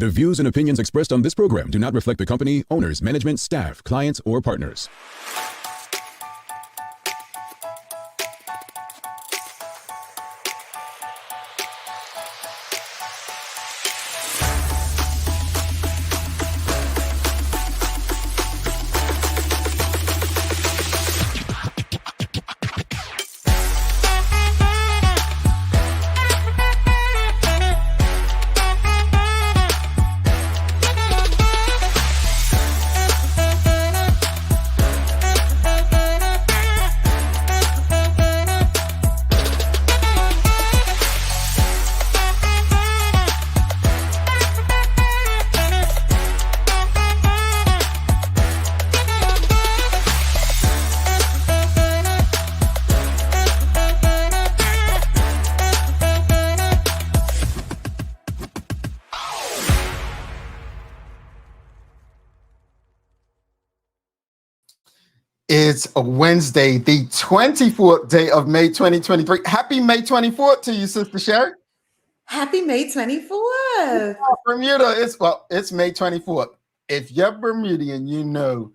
The views and opinions expressed on this program do not reflect the company, owners, management, staff, clients, or partners. It's a Wednesday, the 24th day of May 2023. Happy May 24th to you, Sister Sherry. Happy May 24th. Bermuda, it's May 24th. If you're Bermudian, you know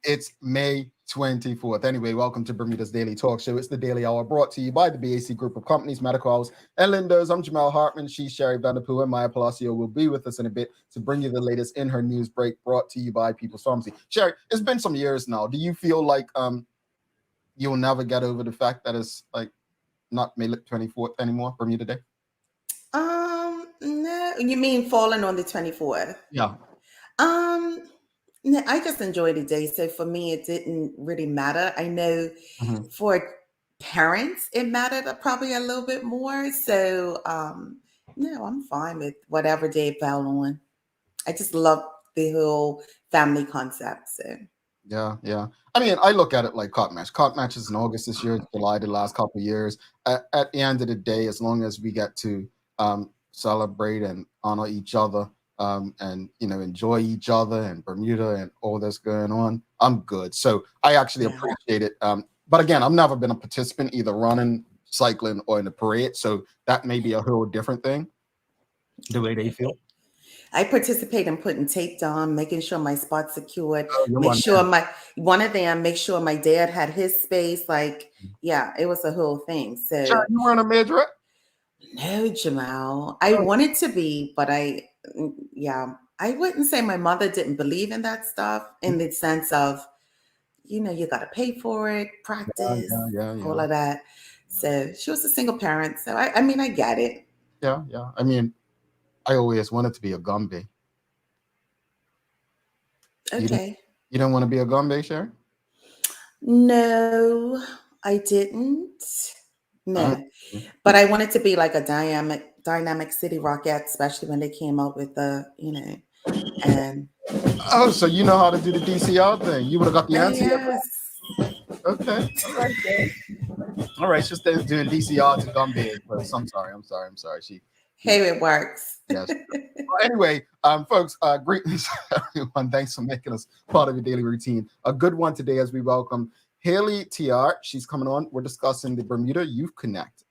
it's May 24th. Anyway, welcome to Bermuda's Daily Talk Show. It's the Daily Hour brought to you by the BAC Group of Companies, Medical House, and Lindos. I'm Jamal Hartman. She's Sherry Vanderpool, and Maya Palacio will be with us in a bit to bring you the latest in her news break brought to you by People's Pharmacy. Sherry, it's been some years now. Do you feel like you'll never get over the fact that it's like not May 24th anymore, Bermuda Day? No, you mean falling on the 24th? Yeah. No, I just enjoy the day. So for me, it didn't really matter. I know for parents, it mattered probably a little bit more. So no, I'm fine with whatever day it fell on. I just love the whole family concept. So Yeah. I mean, I look at it like cotton match. Cotton match is in August this year, July the last couple of years. At the end of the day, as long as we get to celebrate and honor each other, and enjoy each other and Bermuda and all that's going on, I'm good. So I actually appreciate it. But again, I've never been a participant either running, cycling, or in the parade. So that may be a whole different thing, the way they feel. I participate in putting tape down, making sure my spot's secured, make sure my dad had his space. Like, yeah, it was a whole thing. So you weren't a majorette? No, Jamal. I wanted to be, but I wouldn't say my mother didn't believe in that stuff in the sense of, you got to pay for it, practice, all of that. So she was a single parent. So I mean, I get it. Yeah. I mean, I always wanted to be a Gumby. Okay. You don't want to be a Gumby, Sherry? No, I didn't. No, but I wanted to be like a dynamic city rocket, especially when they came out with the, and. Oh, so you know how to do the DCR thing. You would have got the answer. Yes. Okay. All right. She's doing DCR to Gumby. I'm sorry. Hey, it works. Yes. Well, anyway, folks, greetings, everyone. Thanks for making us part of your daily routine. A good one today as we welcome Halle Teart. She's coming on. We're discussing the Bermuda Youth Connect.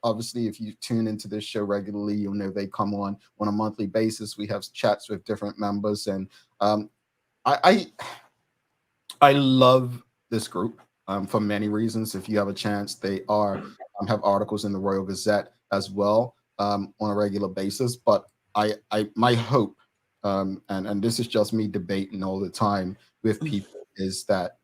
Obviously, if you tune into this show regularly, you'll know they come on a monthly basis. We have chats with different members, and I love this group for many reasons. If you have a chance, they have articles in the Royal Gazette as well on a regular basis. But my hope, and this is just me debating all the time with people, is that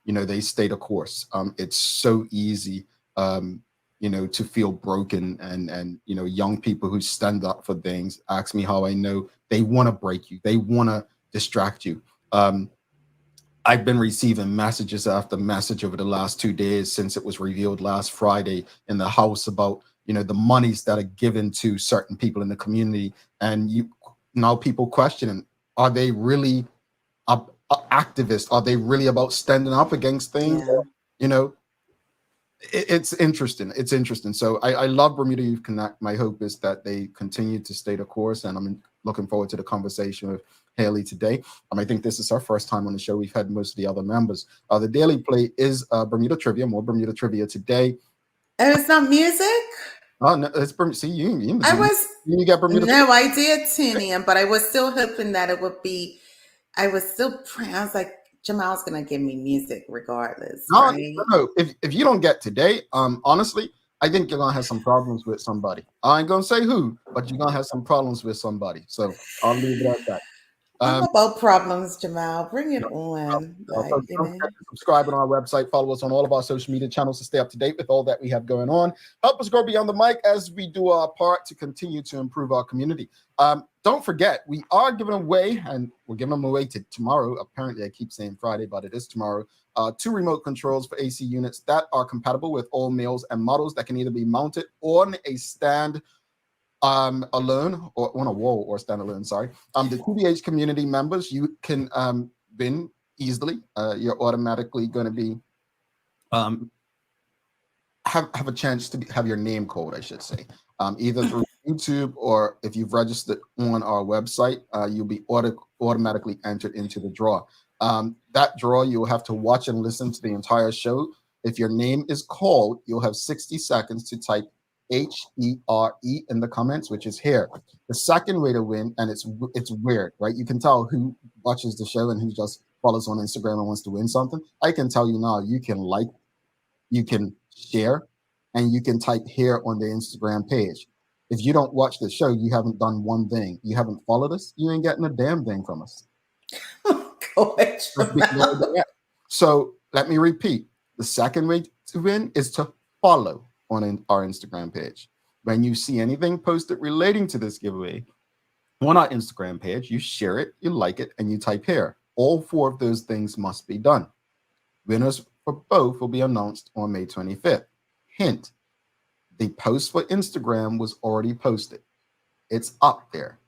they stay the course. It's so easy, to feel broken, and young people who stand up for things ask me how I know. They want to break you. They want to distract you. I've been receiving messages after message over the last 2 days since it was revealed last Friday in the House about the monies that are given to certain people in the community, and now people questioning, are they really activists? Are they really about standing up against things? Yeah. It's interesting. So I love Bermuda Youth Connect. My hope is that they continue to stay the course, and I'm looking forward to the conversation with Halle today. I think this is our first time on the show. We've had most of the other members. The Daily Play is Bermuda Trivia, more Bermuda Trivia today. And it's not music? Oh no, it's see I was you get Bermuda. no, I did tune in, but I was still hoping that it would be. I was still praying. I was like, Jamal's gonna give me music regardless, No, right? no. If you don't get today, honestly, I think you're gonna have some problems with somebody. I ain't gonna say who, but you're gonna have some problems with somebody. So I'll leave it at that. I'm Um, about problems, Jamal. Bring it on. Like, Folks, don't forget to subscribe on our website. Follow us on all of our social media channels to stay up to date with all that we have going on. Help us grow beyond the mic as we do our part to continue to improve our community. Don't forget, we are giving away, and we're giving them away to tomorrow. Apparently, I keep saying Friday, but it is tomorrow. 2 remote controls for AC units that are compatible with all males and models that can either be mounted on a stand alone or on a wall or standalone. Sorry. The TBH community members, you can win easily. You're automatically going to be have a chance to have your name called, I should say, either through YouTube or if you've registered on our website, you'll be automatically entered into the draw. That draw, you'll have to watch and listen to the entire show. If your name is called, you'll have 60 seconds to type HERE in the comments, which is here. The second way to win, and it's weird, right? You can tell who watches the show and who just follows on Instagram and wants to win something. I can tell you now, you can like, you can share, and you can type here on the Instagram page. If you don't watch the show, you haven't done one thing. You haven't followed us, you ain't getting a damn thing from us. go ahead, Jamal. So let me repeat. The second way to win is to follow on our Instagram page. When you see anything posted relating to this giveaway on our Instagram page, you share it, you like it, and you type here. All 4 of those things must be done. Winners for both will be announced on May 25th. Hint, the post for Instagram was already posted. It's up there.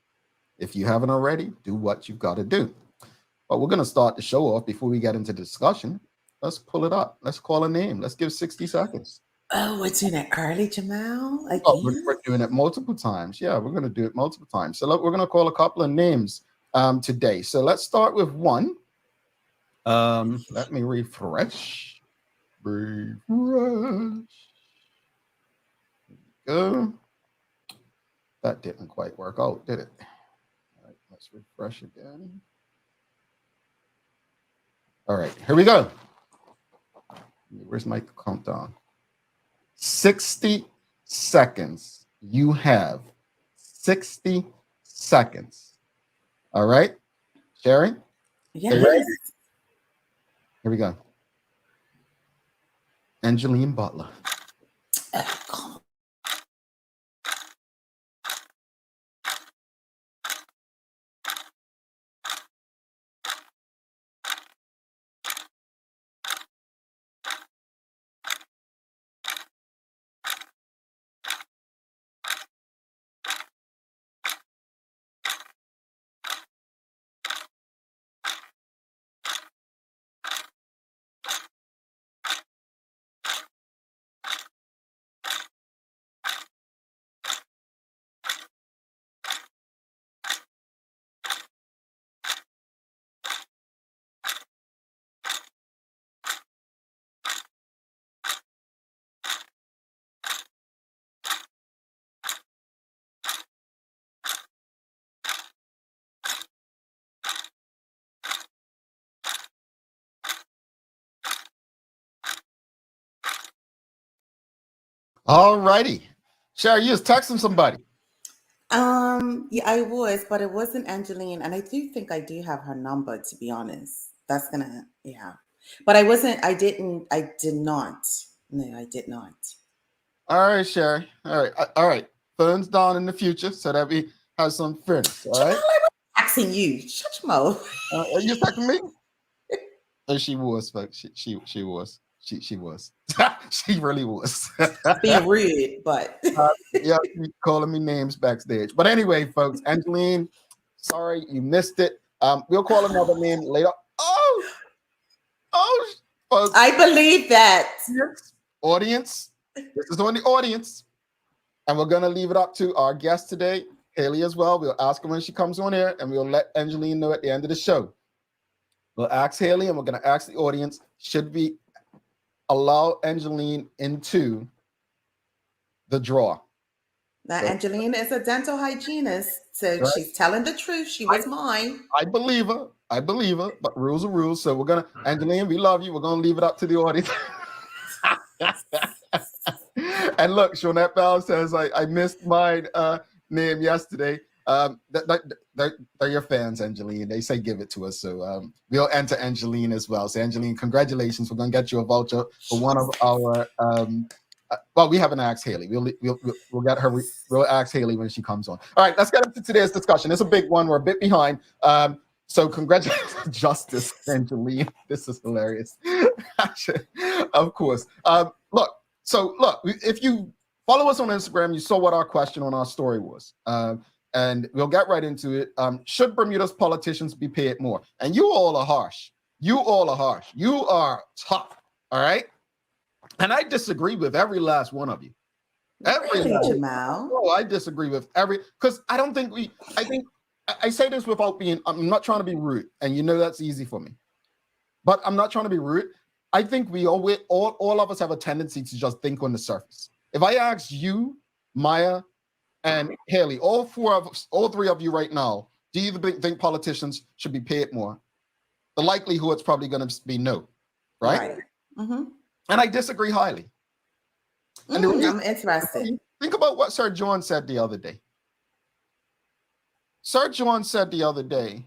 If you haven't already, do what you've got to do. But we're going to start the show off before we get into the discussion. Let's pull it up. Let's call a name. Let's give 60 seconds. Oh, we're doing it early, Jamal. Again? Oh, we're doing it multiple times. Yeah, we're going to do it multiple times. So look, we're going to call a couple of names today. So let's start with one. Let me refresh. Refresh. Go. That didn't quite work out, did it? All right, let's refresh again. All right, here we go. Where's my countdown? 60 seconds. You have 60 seconds. All right, Sherry? Yes. Here we go. Angeline Butler. Oh, All righty. Sherry, you was texting somebody. yeah, I was, but it wasn't Angeline, and I do think I do have her number. To be honest, that's gonna, yeah. But I wasn't. I didn't. I did not. No, I did not. All right, Sherry. All right. All right. Phones down in the future so that we have some friends. All Jamal, right. I was asking you. Shut your mouth. Are you texting me? Oh, she was, folks. She was. She was. She really was. Being rude, but Yeah, she's calling me names backstage. But anyway, folks, Angeline, sorry you missed it. We'll call another name later. Oh, folks. I believe that. Audience, this is on the audience. And we're gonna leave it up to our guest today, Haley, as well. We'll ask her when she comes on here, and we'll let Angeline know at the end of the show. We'll ask Haley, and we're gonna ask the audience, should we allow Angeline into the draw? Now, So, Angelina is a dental hygienist, so right? she's telling the truth. She was mine. I believe her. I believe her. But rules are rules. So we're gonna, Angelina, we love you. We're gonna leave it up to the audience. And look, Shawnette Bell says I missed my name yesterday. They're your fans, Angeline. They say give it to us, so we'll enter Angeline as well. So, Angeline, congratulations! We're gonna get you a voucher for one of our. Well, we haven't asked Haley. We'll get her. We'll ask Haley when she comes on. All right, let's get into today's discussion. It's a big one. We're a bit behind. So congratulations, Justice, Angeline. This is hilarious. Of course. Look. So look, if you follow us on Instagram, you saw what our question on our story was. And we'll get right into it. Should Bermuda's politicians be paid more? And you all are harsh. You all are harsh. You are tough. All right. And I disagree with every last one of you. Really, Jamal? Oh, I disagree with because I don't think I say this without being, I'm not trying to be rude. And you know that's easy for me. But I'm not throwing to be rude. I think we all of us have a tendency to just think on the surface. If I ask you, Maya, and Haley, all three of you right now, do you think politicians should be paid more? The likelihood is probably going to be no, right? Mm-hmm. And I disagree highly. And I'm interested. Think about what Sir John said the other day. Sir John said the other day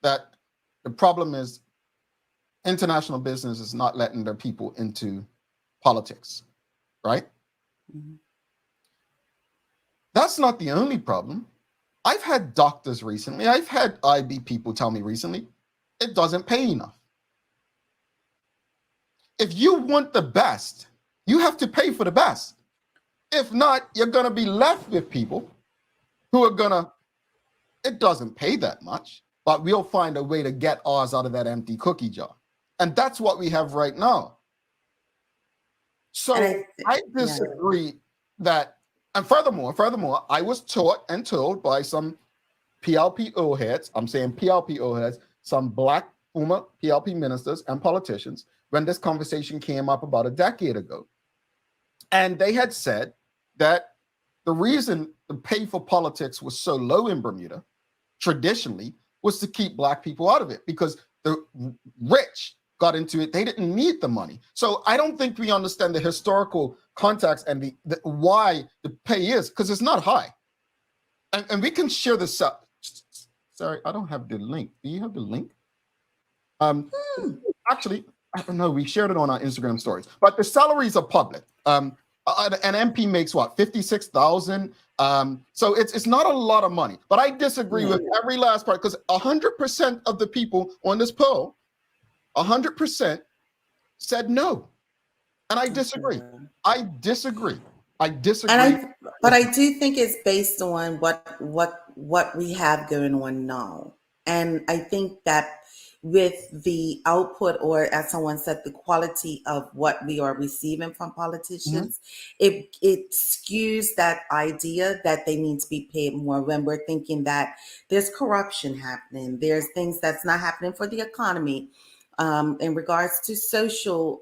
that the problem is international business is not letting their people into politics, right? Mm-hmm. That's not the only problem. I've had doctors recently, I've had IB people tell me recently, it doesn't pay enough. If you want the best, you have to pay for the best. If not, you're going to be left with people who are it doesn't pay that much, but we'll find a way to get ours out of that empty cookie jar. And that's what we have right now. So I disagree that, and furthermore, I was taught and told by some PLPO heads, I'm saying PLPO heads, some black former PLP ministers and politicians, when this conversation came up about a decade ago. And they had said that the reason the pay for politics was so low in Bermuda, traditionally, was to keep black people out of it because the rich got into it. They didn't need the money. So I don't think we understand the historical context and the why the pay is, because it's not high. And we can share this up. Sorry, I don't have the link. Do you have the link? Actually, I don't know. We shared it on our Instagram stories. But the salaries are public. An MP makes what, 56,000. So it's not a lot of money. But I disagree with every last part because 100% of the people on this poll, 100% said no, and I disagree. I disagree. But I do think it's based on what we have going on now, and I think that with the output, or as someone said, the quality of what we are receiving from politicians, it skews that idea that they need to be paid more when we're thinking that there's corruption happening, there's things that's not happening for the economy, in regards to social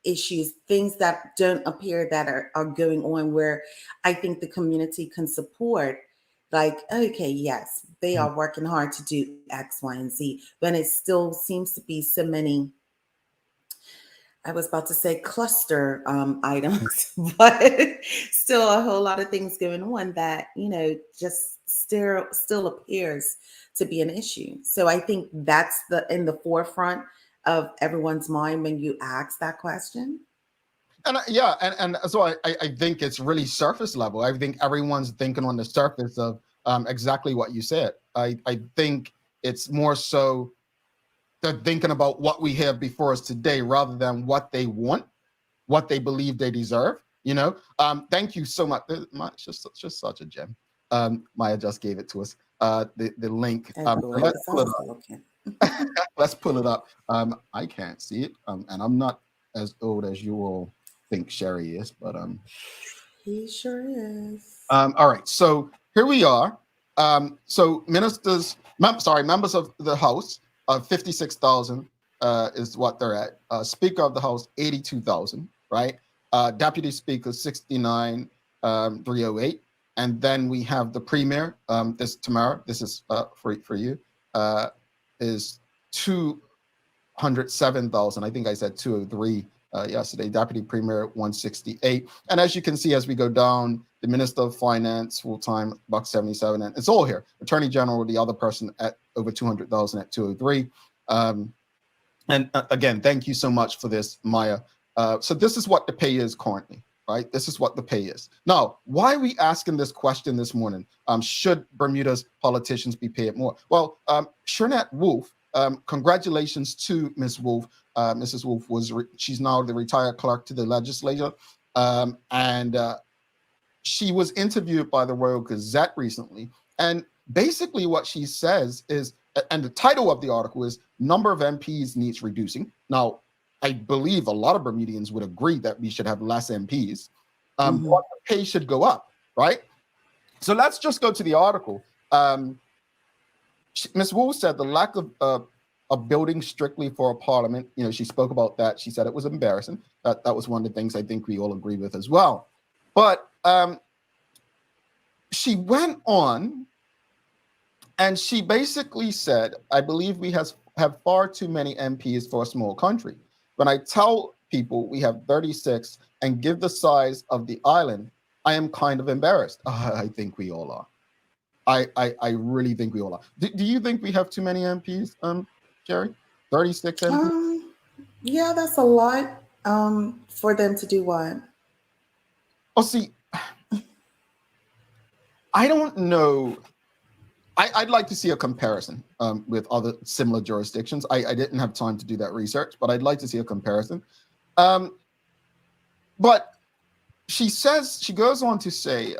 issues, things that don't appear that are going on, where I think the community can support. Like, okay, yes, they are working hard to do X, Y, and Z, when it still seems to be so many, I was about to say cluster items, but still a whole lot of things going on that, just still appears to be an issue. So I think that's in the forefront of everyone's mind when you ask that question. And and so I think it's really surface level. I think everyone's thinking on the surface of exactly what you said. I think it's more so they're thinking about what we have before us today rather than what they want, what they believe they deserve. Thank you so much. It's just such a gem. Maya just gave it to us. The link. Let's pull it up. Let's pull it up. I can't see it, and I'm not as old as you all think Sherry is, but he sure is. All right, so here we are. So members of the House, 56,000 is what they're at. Speaker of the House, 82,000, right? Deputy Speaker, 69,308, and then we have the premier. This Tamara, this is for you. Is 207,000. I think I said 203 yesterday. Deputy Premier 168. And as you can see, as we go down, the Minister of Finance full time $177, and it's all here. Attorney General, the other person at over 200,000 at 203. And again, thank you so much for this, Maya. So this is what the pay is currently, right? This is what the pay is. Now, why are we asking this question this morning? Should Bermuda's politicians be paid more? Well, Shernette Wolf, congratulations to Ms. Wolf. Mrs. Wolf she's now the retired clerk to the legislature. And she was interviewed by the Royal Gazette recently. And basically what she says is, and the title of the article is Number of MPs Needs Reducing. Now, I believe a lot of Bermudians would agree that we should have less MPs. But the pay should go up, right? So let's just go to the article. Ms. Wu said the lack of a building strictly for a parliament, she spoke about that. She said it was embarrassing. That was one of the things I think we all agree with as well. But she went on and she basically said, I believe we have far too many MPs for a small country. When I tell people we have 36 and give the size of the island, I am kind of embarrassed. I think we all are. I really think we all are. Do you think we have too many MPs, Jerry? 36 MPs? Yeah, that's a lot for them to do what? Oh, see, I don't know. I'd like to see a comparison with other similar jurisdictions. I didn't have time to do that research, but I'd like to see a comparison. But she goes on to say,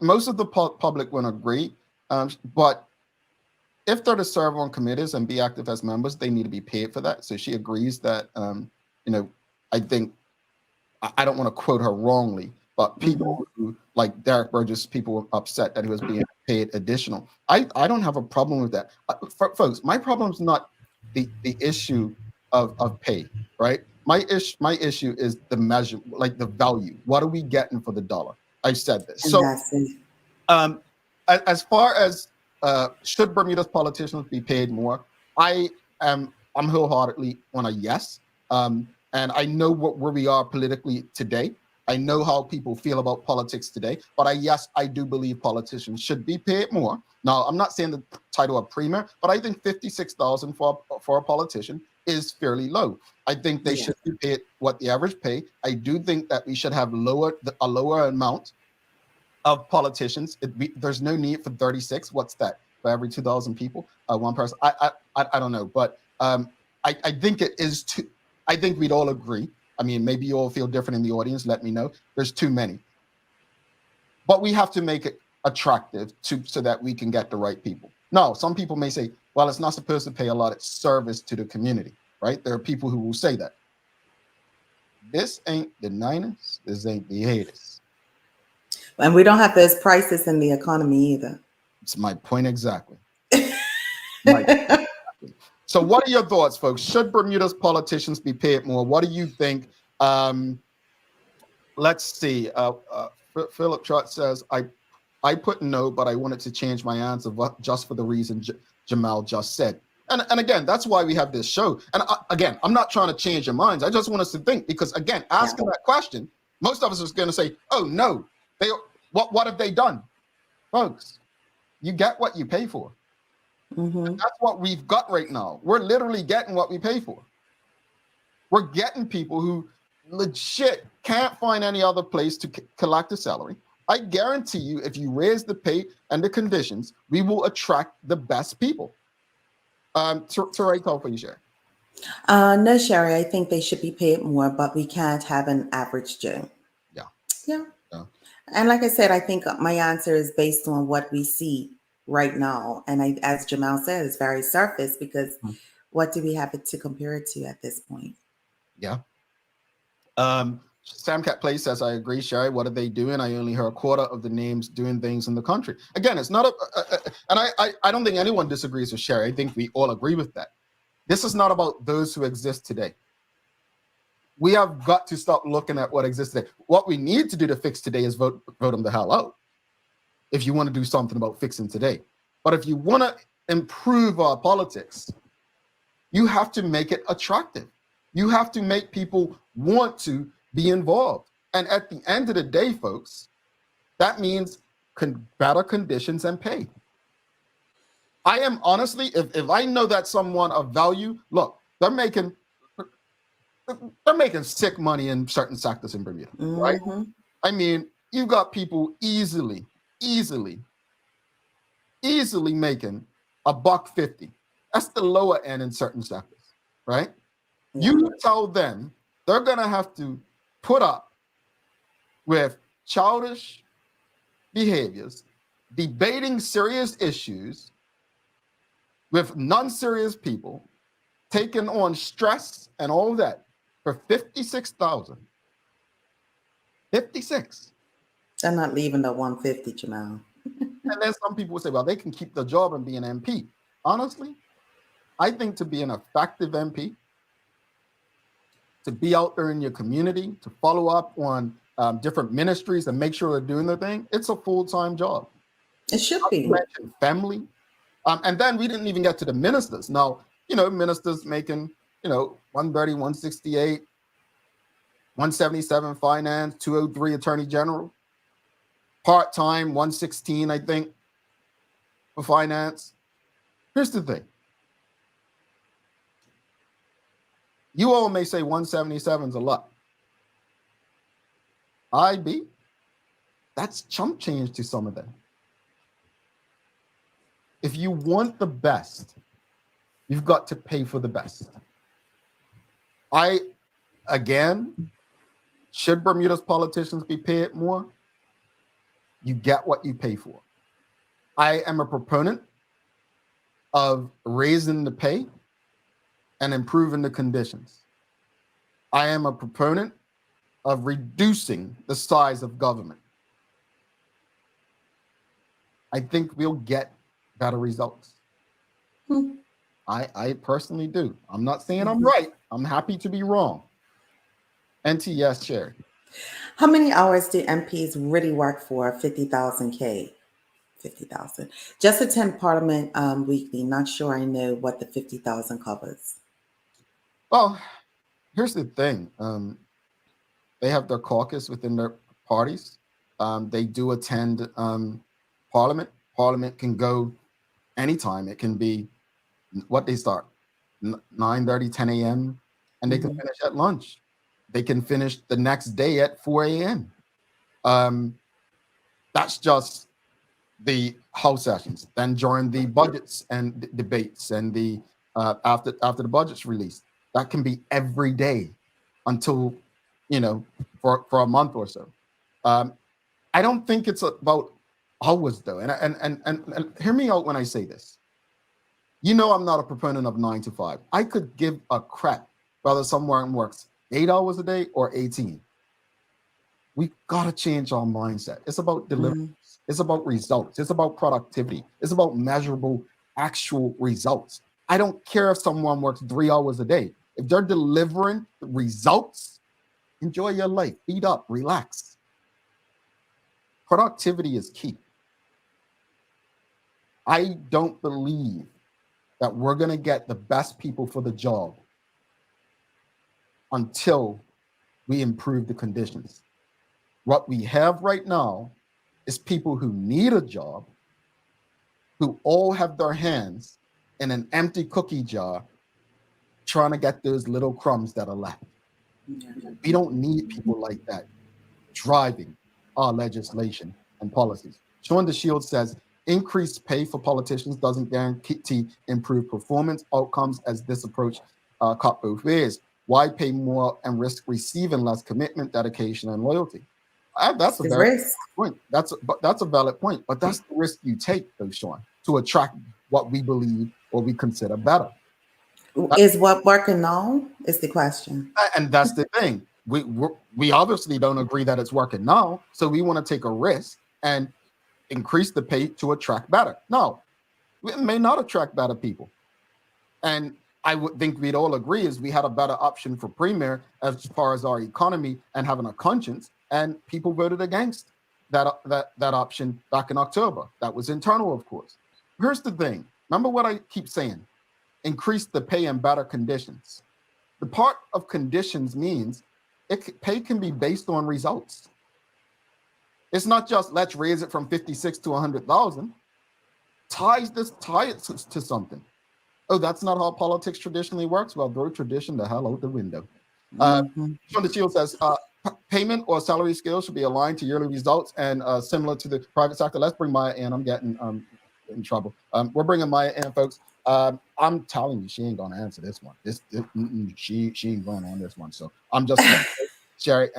most of the public won't agree, but if they're to serve on committees and be active as members, they need to be paid for that. So she agrees that, I think, I don't want to quote her wrongly, but people who, like Derek Burgess, people were upset that he was being paid additional. I don't have a problem with that. Folks, my problem is not the issue of pay, right? My issue is the measure, like the value. What are we getting for the dollar? I said this. So as far as should Bermuda's politicians be paid more, I'm wholeheartedly on a yes. And I know where we are politically today. I know how people feel about politics today, but I do believe politicians should be paid more. Now, I'm not saying the title of premier, but I think $56,000 for a politician is fairly low. I think they should be paid what the average pay. I do think that we should have a lower amount of politicians. There's no need for 36. What's that? For every 2,000 people, one person. I don't know, but I think it is too. I think we'd all agree. I mean, maybe you all feel different in the audience. Let me know. There's too many. But we have to make it attractive so that we can get the right people. Now, some people may say, well, it's not supposed to pay a lot of service to the community, right? There are people who will say that. This ain't the 90s. This ain't the 80s. And we don't have those prices in the economy either. It's my point exactly. So what are your thoughts, folks? Should Bermuda's politicians be paid more? What do you think? Let's see. Philip Trott says, I put no, but I wanted to change my answer just for the reason Jamal just said. And again, that's why we have this show. And again, I'm not trying to change your minds. I just want us to think, because again, asking that question, most of us are going to say, oh no, what have they done? Folks, you get what you pay for. That's what we've got right now. We're literally getting what we pay for. We're getting people who legit can't find any other place to collect a salary. I guarantee you, if you raise the pay and the conditions, we will attract the best people. Teray, call for you, Sherry. No, Sherry, I think they should be paid more, but we can't have an average Joe. Yeah. And like I said, I think my answer is based on what we see right now. And as Jamal said, it's very surface, because what do we have it to compare it to at this point? Yeah. Sam Cat Play says, I agree, Sherry. What are they doing? I only heard a quarter of the names doing things in the country. Again, it's not and I don't think anyone disagrees with Sherry. I think we all agree with that. This is not about those who exist today. we have got to stop looking at what exists today. What we need to do to fix today is vote them the hell out. If you want to do something about fixing today. But if you want to improve our politics, you have to make it attractive. You have to make people want to be involved. And at the end of the day, folks, that means better conditions and pay. I am honestly, if I know that someone of value, look, they're making sick money in certain sectors in Bermuda, right? I mean, you've got people easily making $1.50. That's the lower end in certain sectors, right? Yeah. You tell them they're gonna have to put up with childish behaviors, debating serious issues with non-serious people, taking on stress and all that for $56,000. 56. They're not leaving the 150, Jamal. And then some people will say, well, they can keep the job and be an MP. Honestly, I think to be an effective MP, to be out there in your community, to follow up on different ministries and make sure they're doing their thing, it's a full-time job. It should be. Family. And then we didn't even get to the ministers. Now, ministers making, 130, 168, 177 finance, 203 attorney general. Part-time, 116, I think, for finance. Here's the thing. You all may say 177 is a lot. IB, that's chump change to some of them. If you want the best, you've got to pay for the best. Should Bermuda's politicians be paid more? You get what you pay for. I am a proponent of raising the pay and improving the conditions. I am a proponent of reducing the size of government. I think we'll get better results. I personally do. I'm not saying I'm right. I'm happy to be wrong. NT, yes, Sherry. How many hours do MPs really work for 50,000 K? 50,000. Just attend Parliament weekly. Not sure I know what the 50,000 covers. Well, here's the thing. They have their caucus within their parties. They do attend Parliament. Parliament can go anytime. It can be what they start, 9:30, 10 a.m., and they can finish at lunch. They can finish the next day at 4 a.m. That's just the House sessions. Then during the budgets and debates and the after the budget's released, that can be every day until for a month or so. I don't think it's about hours though, and hear me out when I say this. I'm not a proponent of 9 to 5. I could give a crap whether someone works 8 hours a day or 18. We gotta change our mindset. It's about delivery. It's about results. It's about productivity. It's about measurable, actual results. I don't care if someone works 3 hours a day. If they're delivering results, enjoy your life. Feed up, relax. Productivity is key. I don't believe that we're going to get the best people for the job until we improve the conditions. What we have right now is people who need a job, who all have their hands in an empty cookie jar trying to get those little crumbs that are left. We don't need people like that driving our legislation and policies. Sean DeShield says, increased pay for politicians doesn't guarantee improved performance outcomes, as this approach cut both ways. Why pay more and risk receiving less commitment, dedication, and loyalty? That's a valid point. That's a valid point, but that's the risk you take, though, Sean, to attract what we believe or we consider better. Is what working now is the question. And that's the thing. We obviously don't agree that it's working now, so we want to take a risk and increase the pay to attract better. No, it may not attract better people. And I would think we'd all agree is we had a better option for premier as far as our economy and having a conscience, and people voted against that option back in October. That was internal, of course. Here's the thing. Remember what I keep saying: increase the pay and better conditions. The part of conditions means pay can be based on results. It's not just let's raise it from 56 to 100,000. Tie it to something. Oh, that's not how politics traditionally works. Well, throw tradition the hell out the window. John DeChiel says payment or salary scales should be aligned to yearly results and similar to the private sector. Let's bring Maya in. I'm getting in trouble. We're bringing Maya in, folks. I'm telling you, she ain't gonna answer this one. She ain't going on this one. So I'm just Sherry.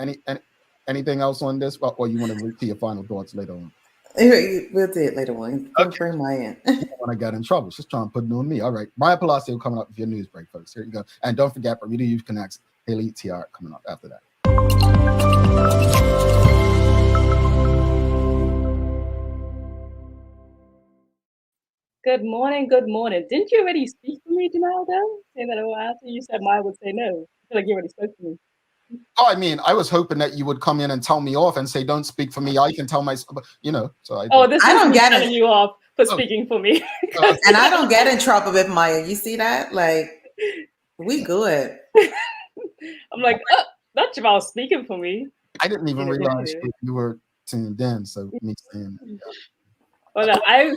Anything else on this, or you want to read to your final thoughts later on? We'll do it later on. Okay. Bring Maya in. When I got in trouble, she's trying to put it on me. All right, Maya Palacio coming up with your news break, folks. Here you go. And don't forget, Bermuda Youth Connect, Halle Teart coming up after that. Good morning. Good morning. Didn't you already speak for me, Jamal, though? Saying that I will answer, you said Maya would say no. I feel like you already spoke to me. Oh, I mean, I was hoping that you would come in and tell me off and say, "Don't speak for me. I can tell myself." You know. So I don't get telling you off for speaking for me. And I don't get in trouble with Maya. You see that? Like, we good. I'm like, oh, not Jamal speaking for me. I didn't even realize you were tuned in. So me saying that. Well, I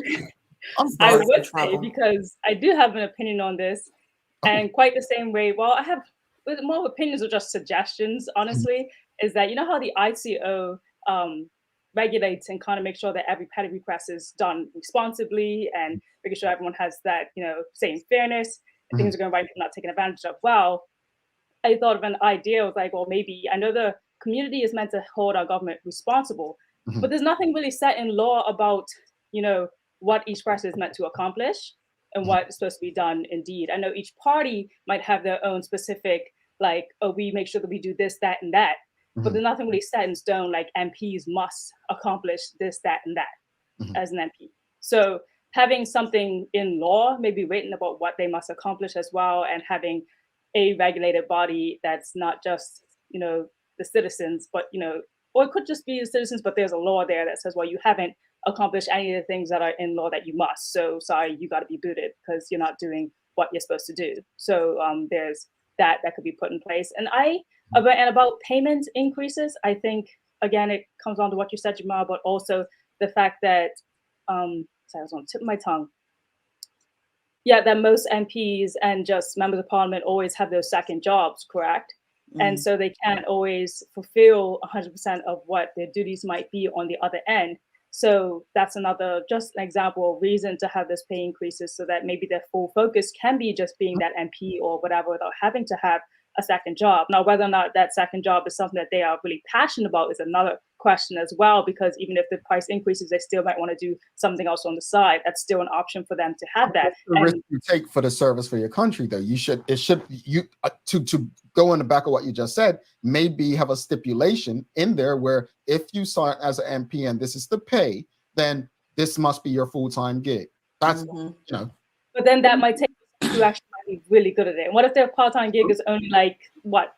would say, because I do have an opinion on this, and quite the same way. Well, I have more opinions or just suggestions, honestly, is that, you know how the ICO regulates and kind of makes sure that every petty request is done responsibly and making sure everyone has that, same fairness, things are going right, not taken advantage of. Well, I thought of an idea of like, well, maybe I know the community is meant to hold our government responsible, but there's nothing really set in law about, what each person is meant to accomplish and what is supposed to be done indeed. I know each party might have their own specific, like, oh, we make sure that we do this, that, and that. But there's nothing really set in stone, like MPs must accomplish this, that, and that as an MP. So having something in law, maybe written about what they must accomplish as well, and having a regulated body that's not just, the citizens, but, or it could just be the citizens, but there's a law there that says, well, you haven't accomplished any of the things that are in law that you must. So sorry, you got to be booted because you're not doing what you're supposed to do. So there's that could be put in place. And about payment increases, I think, again, it comes on to what you said, Jamal, but also the fact that, sorry, I was on the tip of my tongue. Yeah, that most MPs and just members of parliament always have those second jobs, correct? And so they can't always fulfill 100% of what their duties might be on the other end. So that's another, just an example or reason to have this pay increases, so that maybe their full focus can be just being that MP or whatever, without having to have a second job. Now, whether or not that second job is something that they are really passionate about is another question as well, because even if the price increases, they still might want to do something else on the side. That's still an option for them to have that. The risk you take for the service for your country, though, to go in the back of what you just said, maybe have a stipulation in there where if you sign as an MP and this is the pay, then this must be your full-time gig. That's But then that might take you actually be really good at it. And what if their part-time gig is only like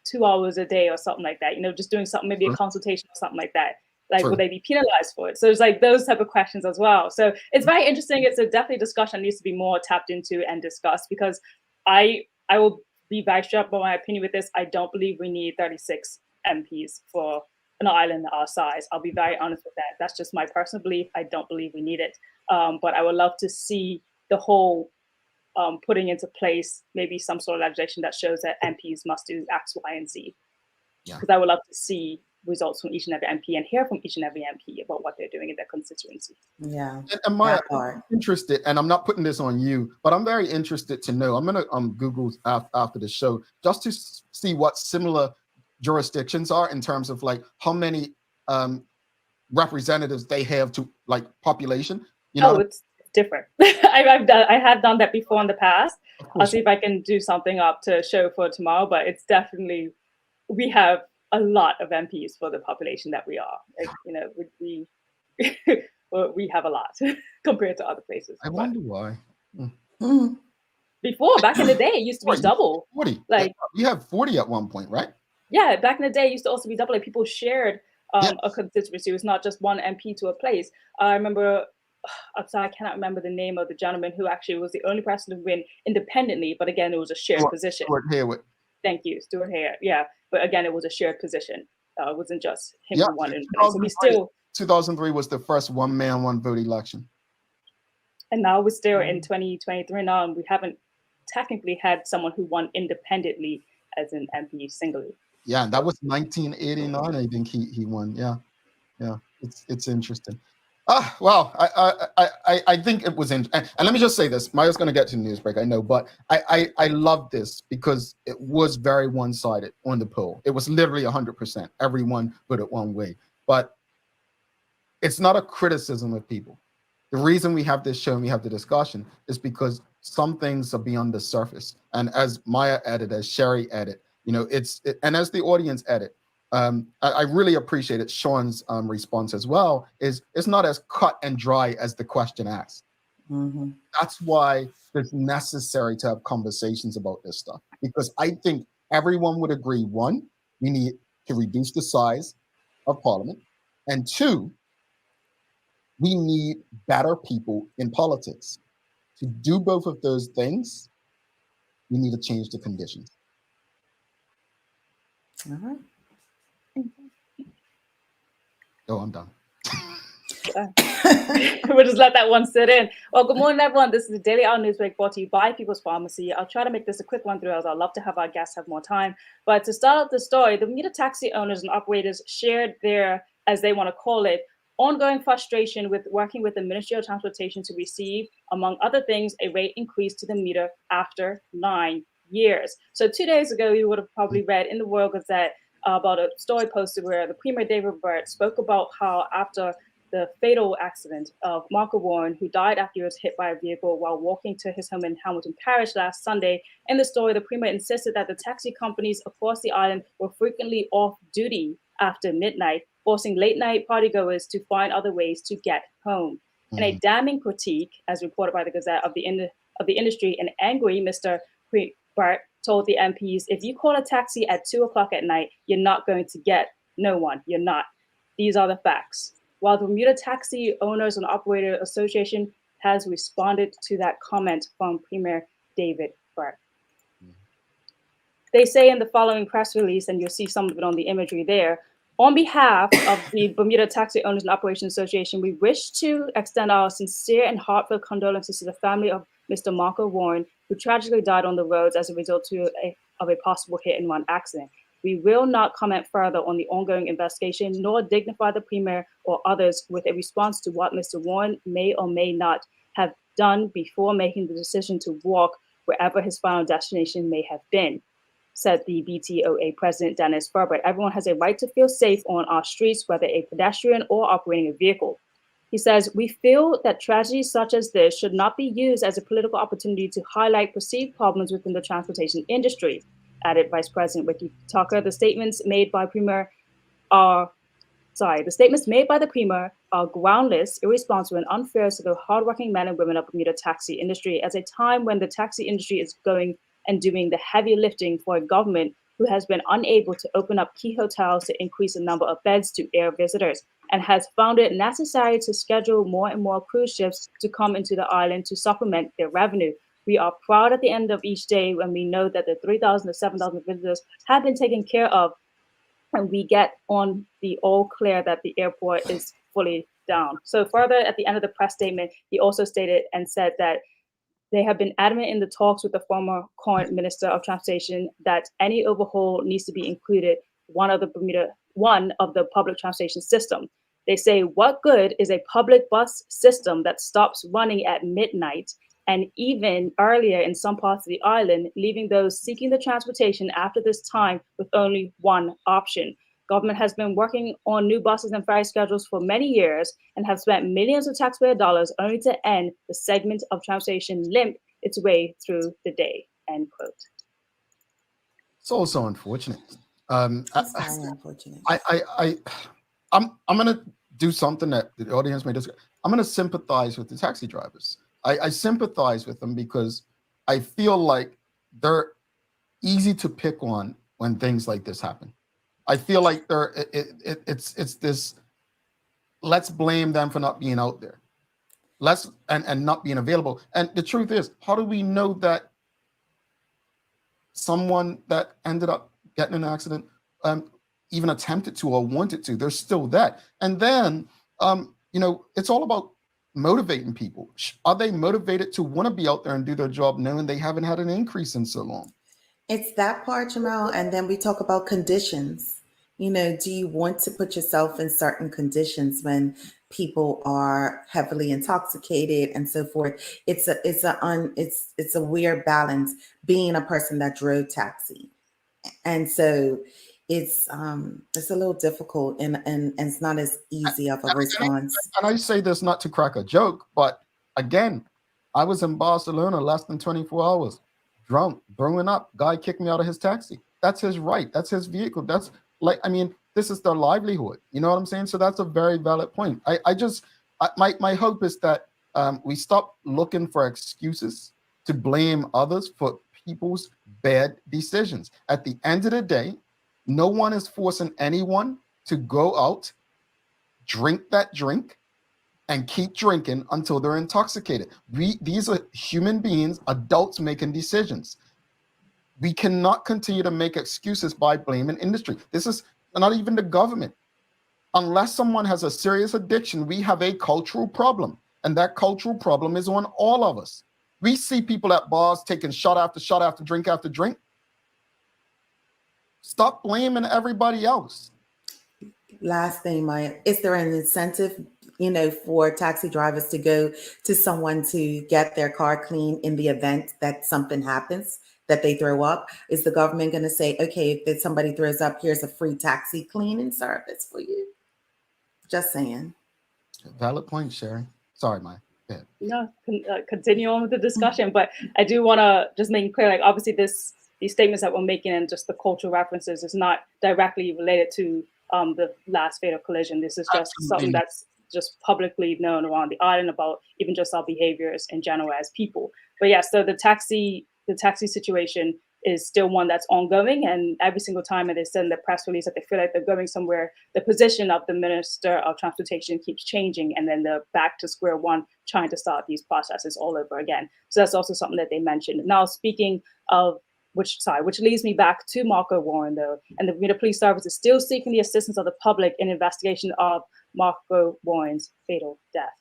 2 hours a day or something like that? Just doing something, maybe a consultation or something like that. Like, would they be penalized for it? So there's like those type of questions as well. So it's very interesting. It's definitely a discussion that needs to be more tapped into and discussed, because I will be very straight up about my opinion with this. I don't believe we need 36 MPs for an island our size. I'll be very honest with that. That's just my personal belief. I don't believe we need it. But I would love to see the whole putting into place maybe some sort of legislation that shows that MPs must do X, Y, and Z. Because I would love to see results from each and every MP and hear from each and every MP about what they're doing in their constituency. Yeah. And Maya, I'm interested, and I'm not putting this on you, but I'm very interested to know. I'm going to Google after the show just to see what similar jurisdictions are in terms of like how many representatives they have to like population. It's different. I have done that before in the past. I'll see if I can do something up to show for tomorrow, but it's definitely, we have a lot of MPs for the population that we are. We have a lot compared to other places. I wonder why. Before, back in the day, it used to be double. 40. Like, you have 40 at one point, right? Yeah, back in the day, it used to also be double. Like, people shared a constituency. It was not just one MP to a place. I remember, I'm sorry, I cannot remember the name of the gentleman who actually was the only person to win independently. But again, it was a shared position. Stuart Haywood. Thank you, Stuart Haywood. Yeah, but again, it was a shared position. It wasn't just him who won independently. So we still 2003 was the first one man, one vote election. And now we're still in 2023 now, and we haven't technically had someone who won independently as an MP singly. Yeah, and that was 1989. I think he won. Yeah. It's interesting. Well, I think it was and let me just say this. Maya's going to get to the news break, I know, but I love this because it was very one-sided on the poll. It was literally 100%. Everyone put it one way, but it's not a criticism of people. The reason we have this show and we have the discussion is because some things are beyond the surface. And as Maya added, as Sherry added, and as the audience added, I really appreciated Sean's response as well. It's not as cut and dry as the question asks. Mm-hmm. That's why it's necessary to have conversations about this stuff, because I think everyone would agree: one, we need to reduce the size of Parliament, and two, we need better people in politics. To do both of those things, we need to change the conditions. All right. Oh, I'm done. We'll just let that one sit in. Well, good morning, everyone. This is the Daily Hour Newsbreak brought to you by People's Pharmacy. I'll try to make this a quick one through, as I'd love to have our guests have more time. But to start off the story, the Bermuda taxi owners and operators shared their, as they want to call it, ongoing frustration with working with the Ministry of Transportation to receive, among other things, a rate increase to the meter after 9 years. So 2 days ago, you would have probably read in the Royal Gazette about a story posted where the Premier David Burt spoke about how after the fatal accident of Marco Warren, who died after he was hit by a vehicle while walking to his home in Hamilton Parish last Sunday. In the story, the Premier insisted that the taxi companies across the island were frequently off duty after midnight, forcing late-night partygoers to find other ways to get home. Mm-hmm. In a damning critique, as reported by the Gazette, of the industry, an angry Mr. Burt told the MPs, if you call a taxi at 2 o'clock at night, you're not going to get no one. You're not. These are the facts. While the Bermuda Taxi Owners and Operator Association has responded to that comment from Premier David Burt. Mm-hmm. They say in the following press release, and you'll see some of it on the imagery there, on behalf of the Bermuda Taxi Owners and Operations Association, we wish to extend our sincere and heartfelt condolences to the family of Mr. Marco Warren, who tragically died on the roads as a result of a possible hit-and-run accident. We will not comment further on the ongoing investigation, nor dignify the Premier or others with a response to what Mr. Warren may or may not have done before making the decision to walk wherever his final destination may have been, said the BTOA President Dennis Ferbert. Everyone has a right to feel safe on our streets, whether a pedestrian or operating a vehicle. He says, we feel that tragedies such as this should not be used as a political opportunity to highlight perceived problems within the transportation industry, added Vice President Ricky Tucker. The statements made by the Premier are groundless, irresponsible, and unfair to the hardworking men and women of the Bermuda taxi industry at a time when the taxi industry is going and doing the heavy lifting for a government who has been unable to open up key hotels to increase the number of beds to air visitors, and has found it necessary to schedule more and more cruise ships to come into the island to supplement their revenue. We are proud at the end of each day when we know that the 3,000 to 7,000 visitors have been taken care of, and we get on the all clear that the airport is fully down. So further, at the end of the press statement, he also stated and said that they have been adamant in the talks with the former current Minister of Transportation that any overhaul needs to be included one of the public transportation system. They say, what good is a public bus system that stops running at midnight and even earlier in some parts of the island, leaving those seeking the transportation after this time with only one option? Government has been working on new buses and ferry schedules for many years and have spent millions of taxpayer dollars only to end the segment of transportation limp its way through the day, end quote. It's also unfortunate. It's very unfortunate. I'm going to do something that the audience may disagree. I'm going to sympathize with the taxi drivers. I sympathize with them because I feel like they're easy to pick on when things like this happen. I feel like it's this, let's blame them for not being out there. And not being available. And the truth is, how do we know that someone that ended up getting in an accident even attempted to or wanted to? There's still that. And then it's all about motivating people. Are they motivated to want to be out there and do their job knowing they haven't had an increase in so long? It's that part, Jamal. And then we talk about conditions. Do you want to put yourself in certain conditions when people are heavily intoxicated and so forth? It's a weird balance being a person that drove taxi. And so it's a little difficult and it's not as easy of a response. And I say this not to crack a joke, but again, I was in Barcelona less than 24 hours, drunk, throwing up. Guy kicked me out of his taxi. That's his right. That's his vehicle. That's this is their livelihood. You know what I'm saying? So that's a very valid point. My hope is that we stop looking for excuses to blame others for people's bad decisions. At the end of the day, no one is forcing anyone to go out, drink that drink, and keep drinking until they're intoxicated. These are human beings, adults making decisions. We cannot continue to make excuses by blaming industry. This is not even the government. Unless someone has a serious addiction, we have a cultural problem. And that cultural problem is on all of us. We see people at bars taking shot after shot after drink after drink. Stop blaming everybody else. Last thing, Maya, is there an incentive, for taxi drivers to go to someone to get their car clean in the event that something happens, that they throw up? Is the government going to say, okay, if somebody throws up, here's a free taxi cleaning service for you? Just saying. Valid point, Sherry. Sorry, Maya. No, continue on with the discussion, but I do want to just make it clear, like, obviously these statements that we're making and just the cultural references is not directly related to the last fatal collision. This is just something that's just publicly known around the island about even just our behaviors in general as people. But yeah, so the taxi situation is still one that's ongoing, and every single time they send the press release that they feel like they're going somewhere, the position of the Minister of Transportation keeps changing, and then they're back to square one trying to start these processes all over again. So that's also something that they mentioned. Now, speaking of which leads me back to Marco Warren, though, and the Bermuda Police Service is still seeking the assistance of the public in investigation of Marco Warren's fatal death.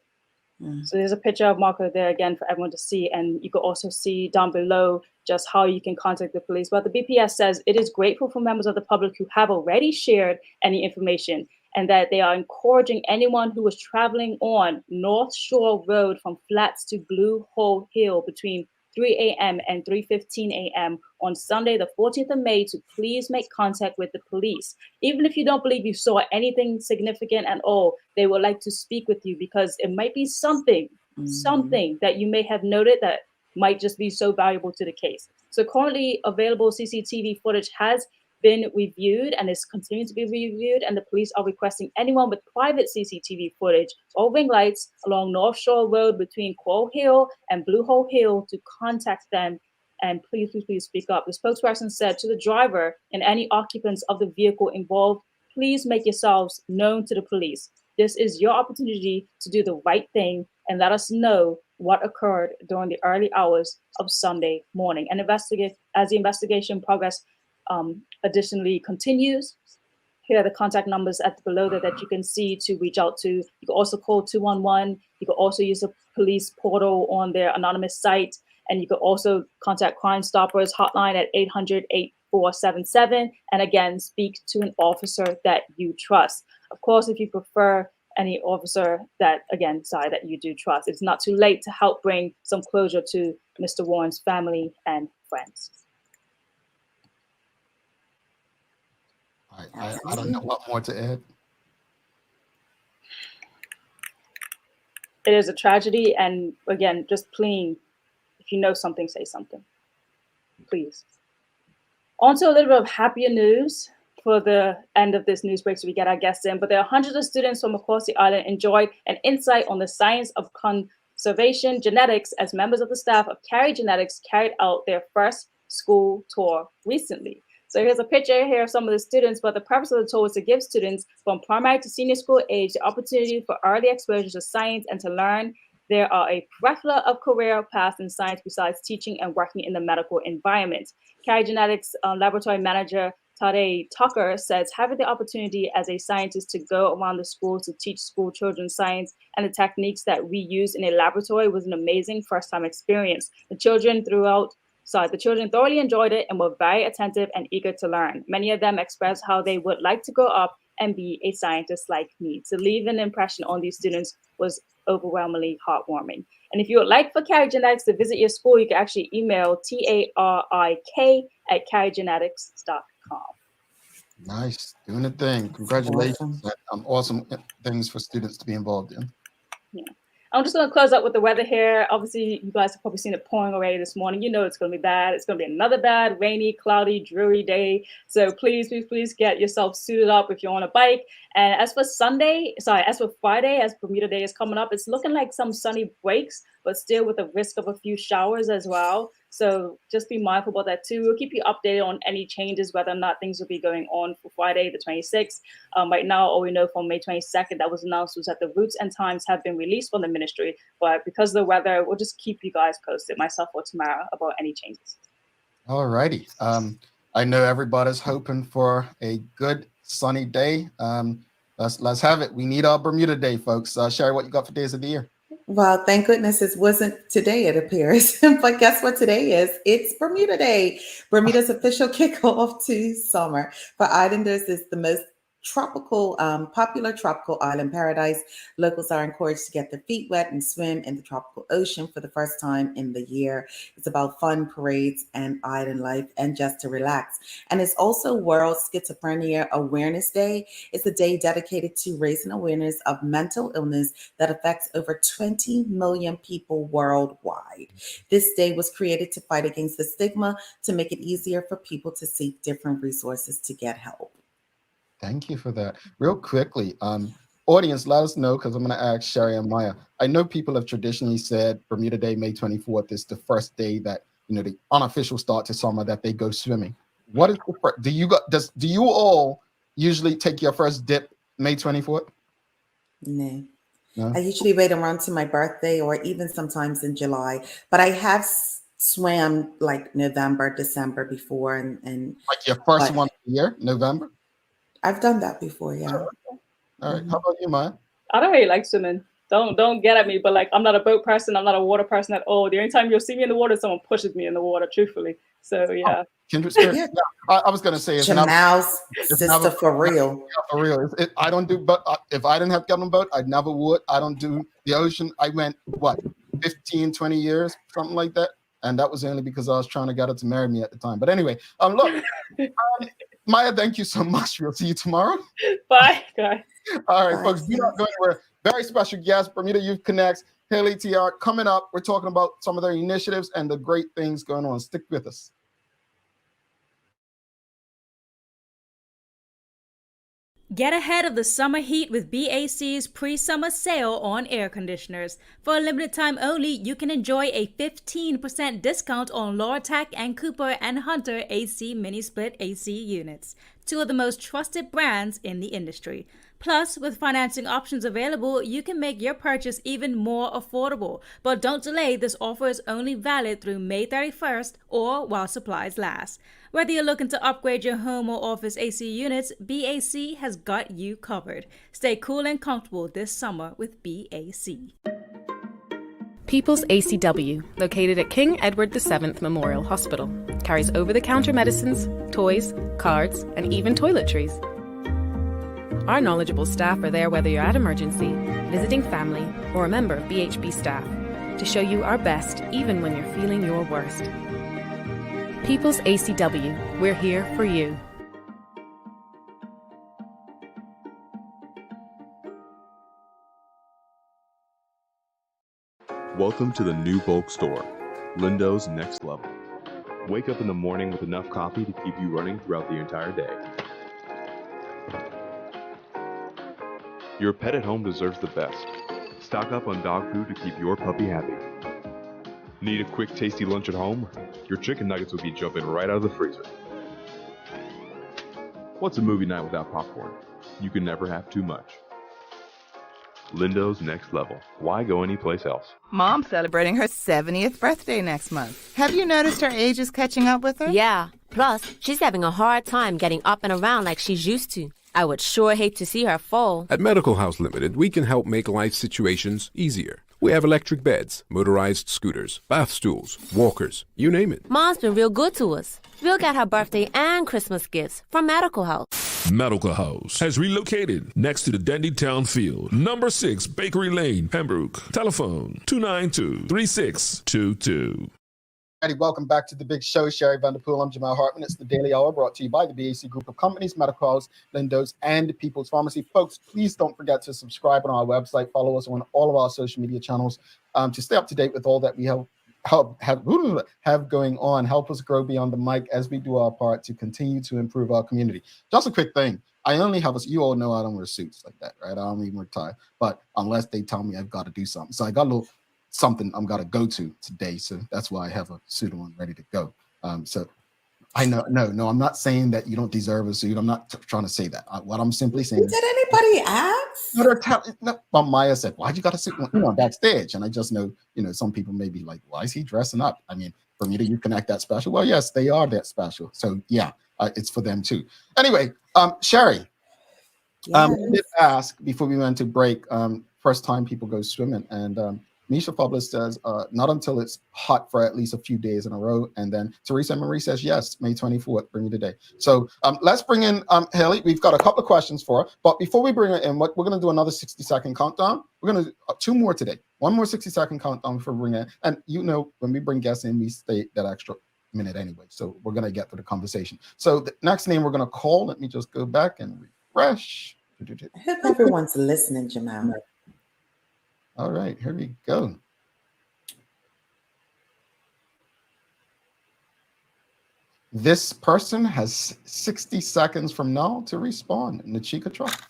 So there's a picture of Marco there again for everyone to see, and you can also see down below just how you can contact the police. But the BPS says it is grateful for members of the public who have already shared any information, and that they are encouraging anyone who is traveling on North Shore Road from Flats to Blue Hole Hill between 3 a.m. and 3:15 a.m. on Sunday, the 14th of May, to please make contact with the police. Even if you don't believe you saw anything significant at all, they would like to speak with you because it might be something that you may have noted that might just be so valuable to the case. So currently available CCTV footage has been reviewed and is continuing to be reviewed, and the police are requesting anyone with private CCTV footage or ring lights along North Shore Road between Coral Hill and Blue Hole Hill to contact them and please speak up. The spokesperson said to the driver and any occupants of the vehicle involved, please make yourselves known to the police. This is your opportunity to do the right thing and let us know what occurred during the early hours of Sunday morning. And investigate as the investigation progress additionally continues. Here are the contact numbers at below that you can see to reach out to. You can also call 211. You can also use the police portal on their anonymous site. And you can also contact Crime Stoppers hotline at 800-8477. And again, speak to an officer that you trust. Of course, if you prefer any officer that you do trust, it's not too late to help bring some closure to Mr. Warren's family and friends. I don't know what more to add. It is a tragedy, and again, just pleading, if you know something, say something, please. On to a little bit of happier news for the end of this news break, so we get our guests in. But there are hundreds of students from across the island enjoyed an insight on the science of Observation Genetics as members of the staff of Carry Genetics carried out their first school tour recently. So here's a picture here of some of the students, but the purpose of the tour is to give students from primary to senior school age the opportunity for early exposure to science and to learn there are a plethora of career paths in science besides teaching and working in the medical environment. Carry Genetics laboratory manager Tade Tucker says having the opportunity as a scientist to go around the schools to teach school children science and the techniques that we use in a laboratory was an amazing first-time experience. The children thoroughly enjoyed it and were very attentive and eager to learn. Many of them expressed how they would like to grow up and be a scientist like me. To leave an impression on these students was overwhelmingly heartwarming. And if you would like for Carry Genetics to visit your school, you can actually email tarik@carrygenetics.com. Nice, doing the thing. Congratulations. Awesome things for students to be involved in. Yeah. I'm just going to close up with the weather here. Obviously, you guys have probably seen it pouring already this morning. You know it's going to be bad. It's going to be another bad, rainy, cloudy, dreary day. So please get yourself suited up if you're on a bike. And as for Friday, as Bermuda Day is coming up, it's looking like some sunny breaks, but still with a risk of a few showers as well. So just be mindful about that too. We'll keep you updated on any changes, whether or not things will be going on for Friday, the 26th. Right now, all we know from May 22nd that was announced was that the routes and times have been released from the ministry. But because of the weather, we'll just keep you guys posted, myself or Tamara, about any changes. All righty. I know everybody's hoping for a good sunny day. Let's have it. We need our Bermuda Day, folks. Sherry, what you got for days of the year? Well, thank goodness it wasn't today, it appears. But guess what today is? It's Bermuda Day. Bermuda's official kickoff to summer. For islanders, it's the most popular tropical island paradise. Locals are encouraged to get their feet wet and swim in the tropical ocean for the first time in the year. It's about fun, parades, and island life, and just to relax. And it's also World Schizophrenia Awareness Day. It's a day dedicated to raising awareness of mental illness that affects over 20 million people worldwide. This day was created to fight against the stigma, to make it easier for people to seek different resources to get help. Thank you for that. Real quickly, audience, let us know, because I'm going to ask Sherry and Maya. I know people have traditionally said Bermuda Day, May 24th, is the first day that, the unofficial start to summer that they go swimming. What is the first? Do you all usually take your first dip May 24th? No. I usually wait around to my birthday or even sometimes in July, but I have swam like November, December before. And like your first one of the year, November? I've done that before, yeah. All right. How about you, Maya? I don't really like swimming. Don't get at me, but I'm not a boat person. I'm not a water person at all. The only time you'll see me in the water, someone pushes me in the water, truthfully. So yeah. Kindred spirit. Yeah. I was gonna say Jamal's sister for real. Yeah, for real. I don't do, but if I didn't have to get on a boat, I never would. I don't do the ocean. I went 15, 20 years, something like that. And that was only because I was trying to get her to marry me at the time. But anyway, look. Maya, thank you so much. We'll see you tomorrow. Bye, guys. All right, folks, do not go anywhere. Very special guest, Bermuda Youth Connect, Halle Teart, coming up. We're talking about some of their initiatives and the great things going on. Stick with us. Get ahead of the summer heat with BAC's pre-summer sale on air conditioners. For a limited time only, you can enjoy a 15% discount on Lortec and Cooper and Hunter AC mini-split AC units, two of the most trusted brands in the industry. Plus, with financing options available, you can make your purchase even more affordable. But don't delay, this offer is only valid through May 31st or while supplies last. Whether you're looking to upgrade your home or office AC units, BAC has got you covered. Stay cool and comfortable this summer with BAC. People's ACW, located at King Edward VII Memorial Hospital, carries over-the-counter medicines, toys, cards, and even toiletries. Our knowledgeable staff are there whether you're at emergency, visiting family, or a member of BHB staff, to show you our best even when you're feeling your worst. People's ACW, we're here for you. Welcome to the new bulk store, Lindo's Next Level. Wake up in the morning with enough coffee to keep you running throughout the entire day. Your pet at home deserves the best. Stock up on dog food to keep your puppy happy. Need a quick, tasty lunch at home? Your chicken nuggets will be jumping right out of the freezer. What's a movie night without popcorn? You can never have too much. Lindo's Next Level. Why go anyplace else? Mom's celebrating her 70th birthday next month. Have you noticed her age is catching up with her? Yeah. Plus, she's having a hard time getting up and around like she's used to. I would sure hate to see her fall. At Medical House Limited, we can help make life situations easier. We have electric beds, motorized scooters, bath stools, walkers, you name it. Mom's been real good to us. We'll get her birthday and Christmas gifts from Medical House. Medical House has relocated next to the Dandy Town Field. Number 6 Bakery Lane, Pembroke. Telephone 292-3622. Welcome back to the big show. Sherry Vanderpool, I'm Jamal Hartman. It's the Daily Hour brought to you by the BAC Group of Companies, Medical House, Lindo's, and People's Pharmacy. Folks, please don't forget to subscribe on our website. Follow us on all of our social media channels to stay up to date with all that we have going on. Help us grow beyond the mic as we do our part to continue to improve our community. Just a quick thing. I only have you all know I don't wear suits like that, right? I don't even wear tie, but unless they tell me I've got to do something. So I got a little something I'm got to go to today. So that's why I have a suit on ready to go. So I know, no, I'm not saying that you don't deserve a suit. I'm not trying to say that. What I'm simply saying. Did anybody ask? Well, Maya said, why'd you got a suit on backstage? And I just know, some people may be like, why is he dressing up? I mean, Bermuda Youth Connect that special? Well, yes, they are that special. So yeah, it's for them too. Anyway, Sherry, Yes. we did ask before we went to break, first time people go swimming, and Misha Fublis says, not until it's hot for at least a few days in a row. And then Teresa Marie says, yes, May 24th, bring you today. So let's bring in Haley. We've got a couple of questions for her. But before we bring her in, we're going to do another 60-second countdown. We're going to do 2 more today. 1 more 60-second countdown before we bring in. And when we bring guests in, we stay that extra minute anyway. So we're going to get to the conversation. So the next name we're going to call, let me just go back and refresh. I hope everyone's listening, Jamal. All right, here we go. This person has 60 seconds from now to respond in the Chica truck.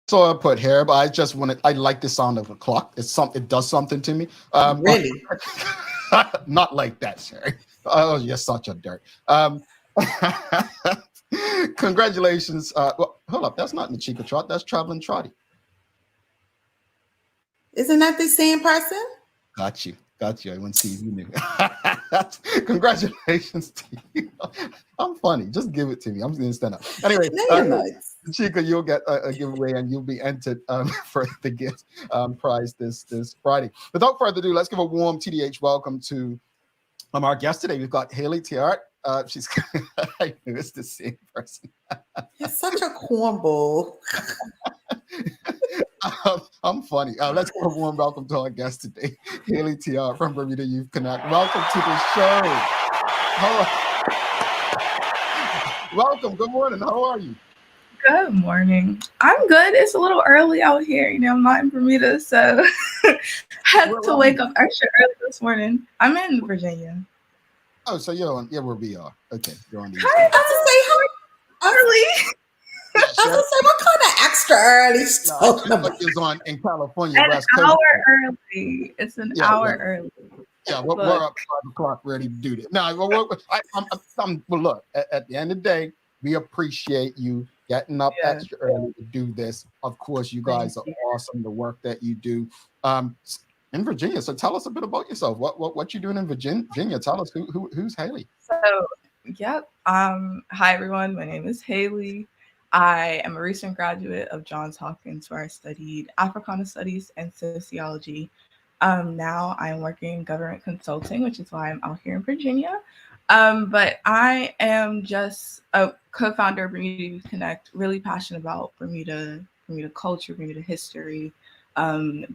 So I put here, but I like the sound of a clock. It does something to me. Really? Not like that, Sherry. Oh, you're such a dirt. Congratulations. Well, hold up. That's not Chica Trot. That's Traveling Trotty. Isn't that the same person? Got you. I want to see if you knew. Congratulations to you. I'm funny. Just give it to me. I'm going to stand up. Anyway, Chica, you'll get a giveaway and you'll be entered for the gift prize this Friday. Without further ado, let's give a warm TDH welcome to our guest today. We've got Halle Teart. She's I knew it's the same person. You're such a cornball. I'm funny. Let's give a warm welcome to our guest today, Halle Teart from Bermuda Youth Connect. Welcome to the show. Welcome. Good morning. How are you? Good morning. I'm good. It's a little early out here. I'm not in Bermuda, so had to wake up extra early this morning. I'm in Virginia. Oh, so you're on where we are. Okay, you're on the Hi, I was to say how early. I was gonna say, what kind of extra early stuff? It's on in California. An hour early. It's an hour early. Yeah, we're up 5 o'clock ready to do this. Now, look, at the end of the day, we appreciate you getting up extra early to do this. Of course, you guys are awesome. The work that you do in Virginia. So tell us a bit about yourself. What you doing in Virginia? Tell us who's Halle. So, yep. Hi everyone. My name is Halle. I am a recent graduate of Johns Hopkins, where I studied Africana Studies and Sociology. Now I'm working in government consulting, which is why I'm out here in Virginia. But I am just a co-founder of Bermuda Youth Connect, really passionate about Bermuda culture, Bermuda history,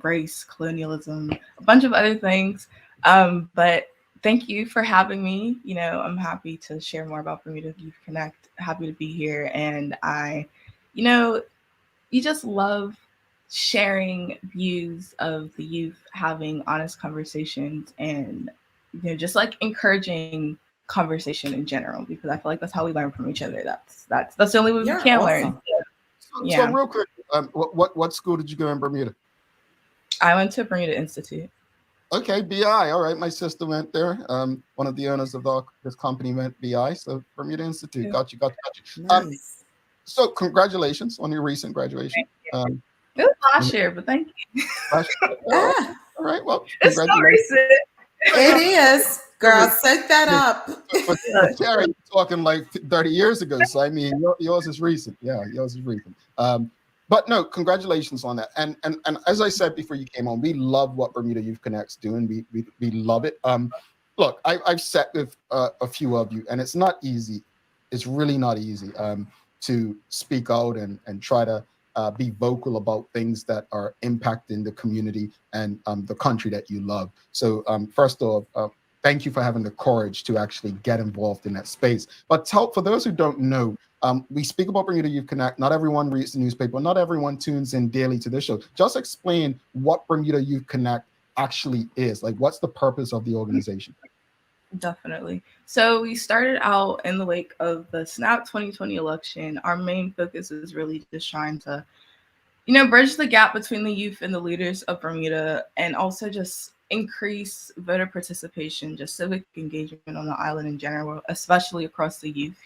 race, colonialism, a bunch of other things. But thank you for having me. I'm happy to share more about Bermuda Youth Connect. Happy to be here. And you just love sharing views of the youth, having honest conversations, and just like encouraging conversation in general, because I feel like that's how we learn from each other. That's the only way we can learn. So real quick, what school did you go in Bermuda? I went to Bermuda Institute. Okay, BI. All right, my sister went there. One of the owners of this company went BI, so Bermuda Institute. Got you. Nice. So congratulations on your recent graduation. It was last year, but thank you. Last year? All right, well, it's so recent. It is, girl. Set that up. But Terry, you're talking like 30 years ago. So I mean, yours is recent. Yeah, yours is recent. But no, congratulations on that. And as I said before you came on, we love what Bermuda Youth Connect's doing. We love it. Look, I've sat with a few of you, and it's not easy. It's really not easy to speak out and try to be vocal about things that are impacting the community and the country that you love. So first off, thank you for having the courage to actually get involved in that space. But for those who don't know, we speak about Bermuda Youth Connect. Not everyone reads the newspaper. Not everyone tunes in daily to this show. Just explain what Bermuda Youth Connect actually is. Like, what's the purpose of the organization? Definitely. So we started out in the wake of the SNAP 2020 election. Our main focus is really just trying to, bridge the gap between the youth and the leaders of Bermuda, and also just increase voter participation, just civic engagement on the island in general, especially across the youth,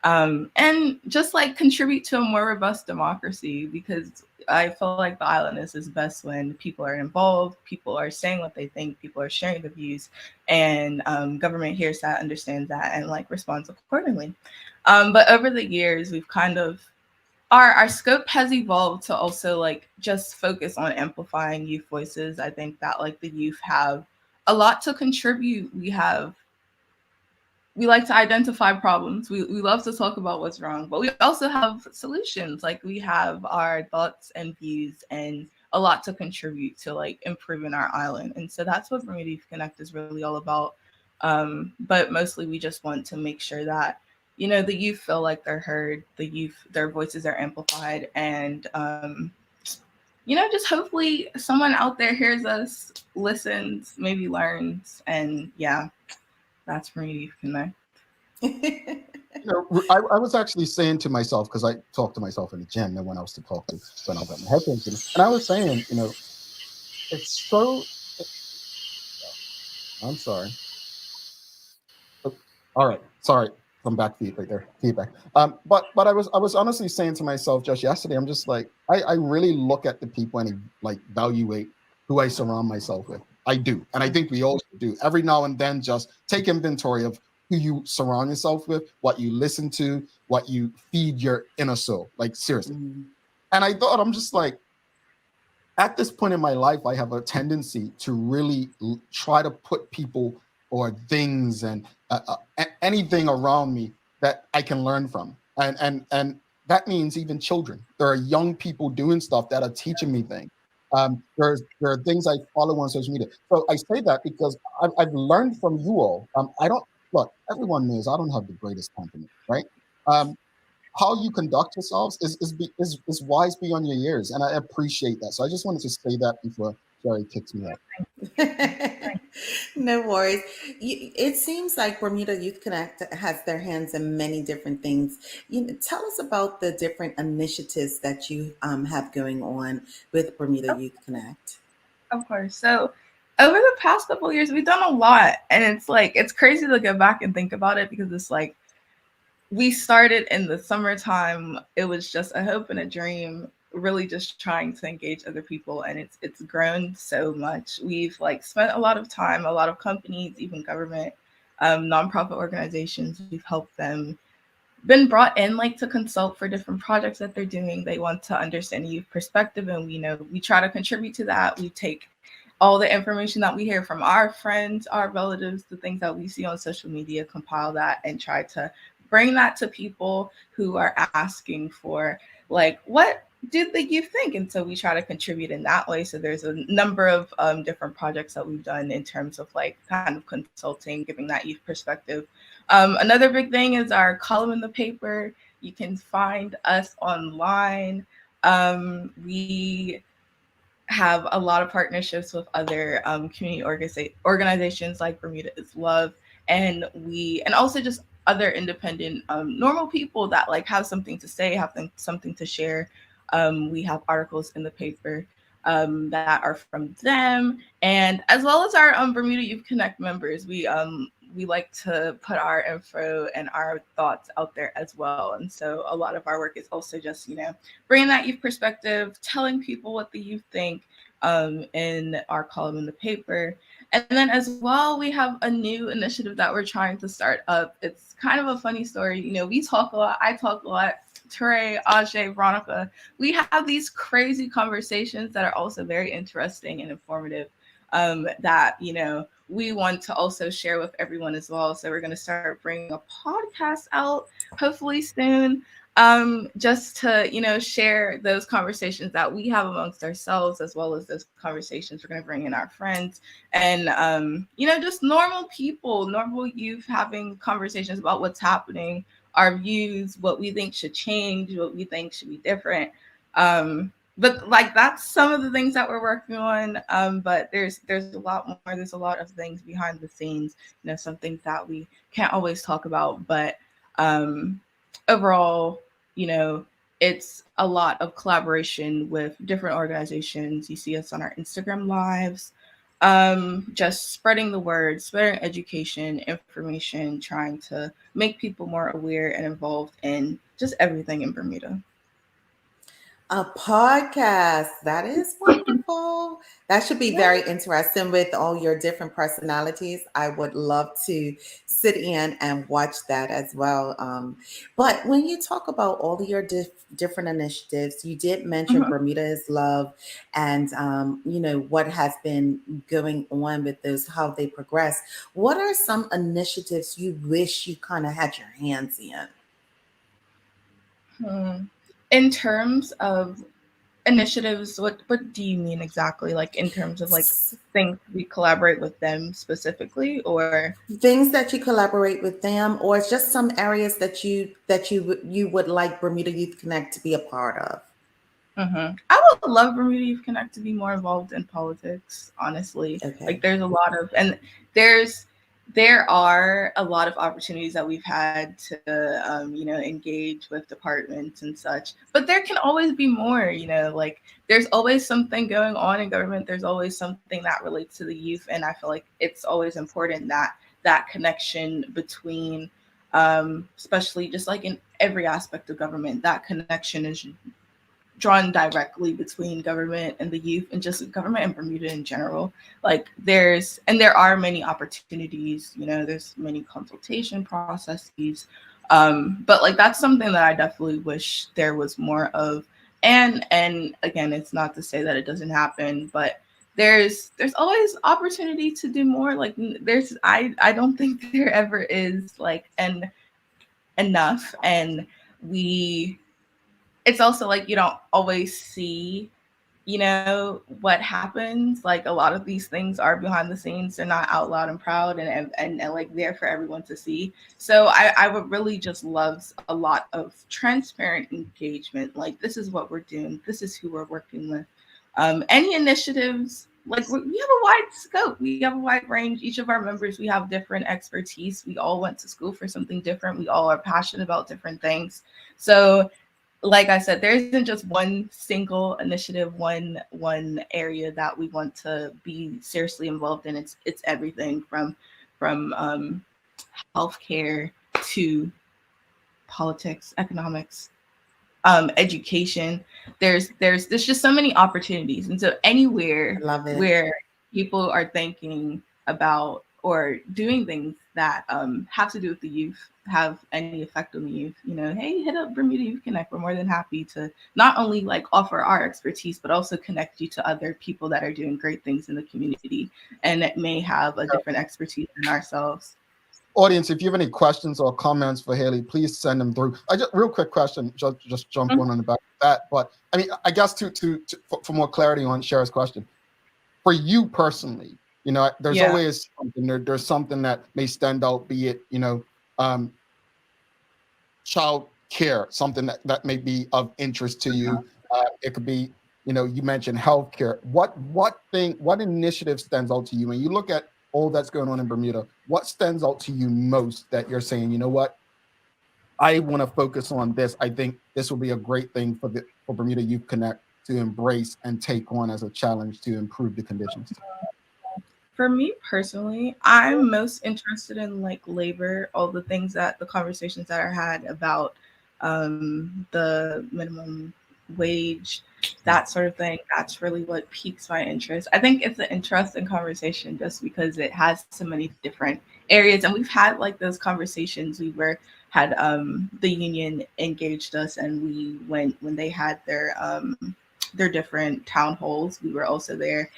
and just like contribute to a more robust democracy, because I feel like the island is best when people are involved, people are saying what they think, people are sharing the views, and government hears that, understands that, and like responds accordingly. But over the years, we've kind of our scope has evolved to also like just focus on amplifying youth voices. I think that like the youth have a lot to contribute. We like to identify problems. We love to talk about what's wrong, but we also have solutions. Like we have our thoughts and views and a lot to contribute to like improving our island. And so that's what Bermuda Youth Connect is really all about. But mostly we just want to make sure that, the youth feel like they're heard, the youth, their voices are amplified, and, just hopefully someone out there hears us, listens, maybe learns, and yeah. That's Bermuda Youth Connect. I was actually saying to myself, because I talk to myself in the gym, no one else to talk to when I got my headphones in, and I was saying, it's so. I'm sorry. Oh, all right, sorry. I'm back right there. Feedback. But I was honestly saying to myself just yesterday, I'm just like, I really look at the people and like evaluate who I surround myself with. I do. And I think we all do. Every now and then, just take inventory of who you surround yourself with, what you listen to, what you feed your inner soul. Like, seriously. And I thought, I'm just like, at this point in my life, I have a tendency to really try to put people or things and anything around me that I can learn from. And that means even children. There are young people doing stuff that are teaching me things. There are things I follow on social media. So I say that because I've learned from you all. Everyone knows I don't have the greatest temperament, right? How you conduct yourselves is wise beyond your years, and I appreciate that. So I just wanted to say that before Jerry kicks me out. No worries. It seems like Bermuda Youth Connect has their hands in many different things. Tell us about the different initiatives that you have going on with Bermuda Youth Connect. Of course. So over the past couple of years, we've done a lot, and it's crazy to go back and think about it, because it's like we started in the summertime. It was just a hope and a dream, really just trying to engage other people, and it's grown so much. We've like spent a lot of time, a lot of companies, even government, nonprofit organizations, we've helped them been brought in like to consult for different projects that they're doing. They want to understand the youth perspective, and we try to contribute to that. We take all the information that we hear from our friends, our relatives, the things that we see on social media, compile that and try to bring that to people who are asking for, like, what do the youth think? And so we try to contribute in that way. So there's a number of different projects that we've done in terms of like kind of consulting, giving that youth perspective. Another big thing is our column in the paper. You can find us online. We have a lot of partnerships with other community organizations like Bermuda is Love, and also just other independent normal people that like have something to say, have something to share. We have articles in the paper that are from them, and as well as our Bermuda Youth Connect members. We like to put our info and our thoughts out there as well. And so a lot of our work is also just, bringing that youth perspective, telling people what the youth think in our column in the paper. And then as well, we have a new initiative that we're trying to start up. It's kind of a funny story. We talk a lot. I talk a lot. Ture, Ajay, Veronica, we have these crazy conversations that are also very interesting and informative that, we want to also share with everyone as well. So we're going to start bringing a podcast out hopefully soon, just to, share those conversations that we have amongst ourselves, as well as those conversations we're going to bring in our friends and, just normal people, normal youth having conversations about what's happening, our views, what we think should change, what we think should be different. But like that's some of the things that we're working on. But there's a lot more. There's a lot of things behind the scenes. Some things that we can't always talk about. But overall, it's a lot of collaboration with different organizations. You see us on our Instagram lives, just spreading the word, spreading education, information, trying to make people more aware and involved in just everything in Bermuda. A podcast. That is wonderful. That should be very interesting with all your different personalities. I would love to sit in and watch that as well. But when you talk about all of your different initiatives, you did mention Bermuda is Love and, what has been going on with those, how they progress. What are some initiatives you wish you kind of had your hands in? In terms of initiatives, what do you mean exactly? Like in terms of like things we collaborate with them specifically, or things that you collaborate with them, or just some areas that you would like Bermuda Youth Connect to be a part of? I would love Bermuda Youth Connect to be more involved in politics, honestly. Okay. Like there's a lot of, and there are a lot of opportunities that we've had to, engage with departments and such, but there can always be more, like there's always something going on in government. There's always something that relates to the youth. And I feel like it's always important that connection between, especially just like in every aspect of government, that connection is drawn directly between government and the youth, and just government and Bermuda in general. Like there are many opportunities, there's many consultation processes, but like that's something that I definitely wish there was more of. And again, it's not to say that it doesn't happen, but there's always opportunity to do more. Like I don't think there ever is like enough, and it's also like you don't always see, what happens. Like a lot of these things are behind the scenes. They're not out loud and proud and like there for everyone to see. So I would really just love a lot of transparent engagement. Like this is what we're doing. This is who we're working with. Any initiatives, like we have a wide scope. We have a wide range. Each of our members, we have different expertise. We all went to school for something different. We all are passionate about different things. So like I said, there isn't just one single initiative, one area that we want to be seriously involved in. It's everything from healthcare to politics, economics, education. There's just so many opportunities, and so anywhere where people are thinking about or doing things that have to do with the youth, have any effect on the youth, hey, hit up Bermuda Youth Connect. We're more than happy to not only like offer our expertise, but also connect you to other people that are doing great things in the community and that may have a different expertise than ourselves. Audience, if you have any questions or comments for Haley, please send them through. Real quick question, just jump on the back of that. But I mean, I guess for more clarity on Cher's question, for you personally, there's always something there's something that may stand out, be it child care, something that may be of interest to you. It could be, you mentioned healthcare. What initiative stands out to you when you look at all that's going on in Bermuda? What stands out to you most that you're saying, you know what, I want to focus on this. I think this will be a great thing for Bermuda Youth Connect to embrace and take on as a challenge to improve the conditions. For me personally, I'm most interested in like labor, all the things that the conversations that are had about the minimum wage, that sort of thing. That's really what piques my interest. I think it's an interesting conversation just because it has so many different areas, and we've had like those conversations. Had the union engaged us, and we went when they had their different town halls. We were also there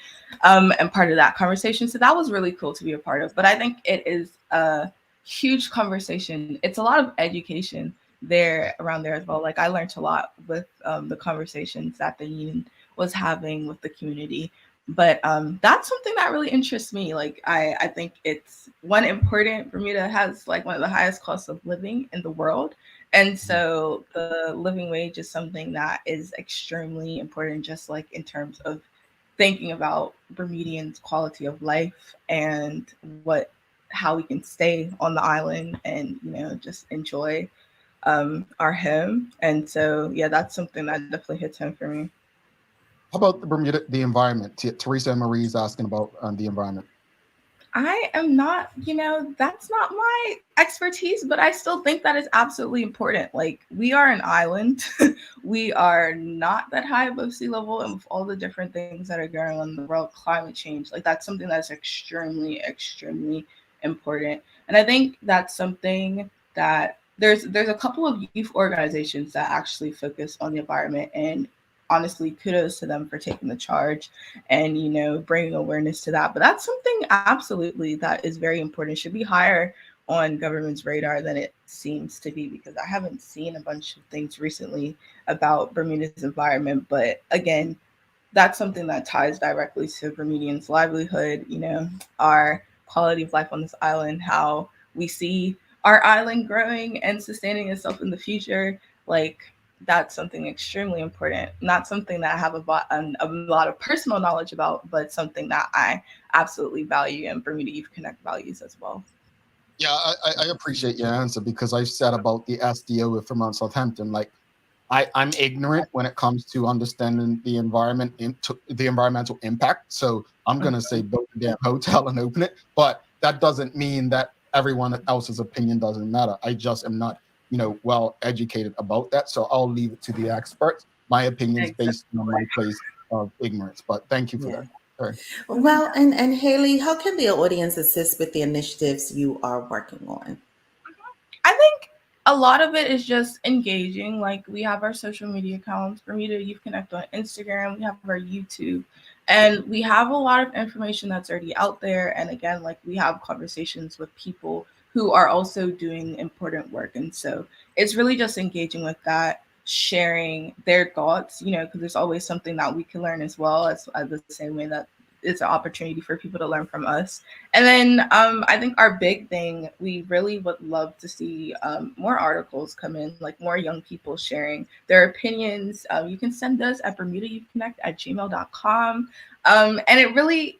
and part of that conversation. So that was really cool to be a part of. But I think it is a huge conversation. It's a lot of education around there as well. Like I learned a lot with the conversations that the union was having with the community. But that's something that really interests me. Like I think it's one important. Bermuda has like one of the highest costs of living in the world. And so the living wage is something that is extremely important, just like in terms of thinking about Bermudians' quality of life and how we can stay on the island and, just enjoy our home. And so, yeah, that's something that definitely hits home for me. How about the environment? Teresa and Marie's asking about the environment. I am not, that's not my expertise, but I still think that is absolutely important. Like we are an island. We are not that high above sea level, and with all the different things that are going on in the world, climate change, like that's something that's extremely, extremely important. And I think that's something that there's a couple of youth organizations that actually focus on the environment, and honestly, kudos to them for taking the charge and, bringing awareness to that. But that's something absolutely that is very important. It should be higher on government's radar than it seems to be, because I haven't seen a bunch of things recently about Bermuda's environment. But again, that's something that ties directly to Bermudians' livelihood, our quality of life on this island, how we see our island growing and sustaining itself in the future. Like, that's something extremely important, not something that I have a lot of personal knowledge about, but something that I absolutely value and Bermuda Youth Connect values as well. Yeah, I appreciate your answer, because I've said about the SDO with Vermont Southampton, like I'm ignorant when it comes to understanding the environment, the environmental impact. So I'm going to say build a damn hotel and open it. But that doesn't mean that everyone else's opinion doesn't matter. I just am not well educated about that. So I'll leave it to the experts. My opinion is based on my place of ignorance. But thank you for that. Sorry. Well, and Haley, how can the audience assist with the initiatives you are working on? I think a lot of it is just engaging. Like we have our social media accounts, Bermuda Youth Connect on Instagram, we have our YouTube, and we have a lot of information that's already out there. And again, like we have conversations with people who are also doing important work. And so it's really just engaging with that, sharing their thoughts, because there's always something that we can learn as well, as the same way that it's an opportunity for people to learn from us. And then I think our big thing, we really would love to see more articles come in, like more young people sharing their opinions. You can send us at bermudayouthconnect@gmail.com. And it really,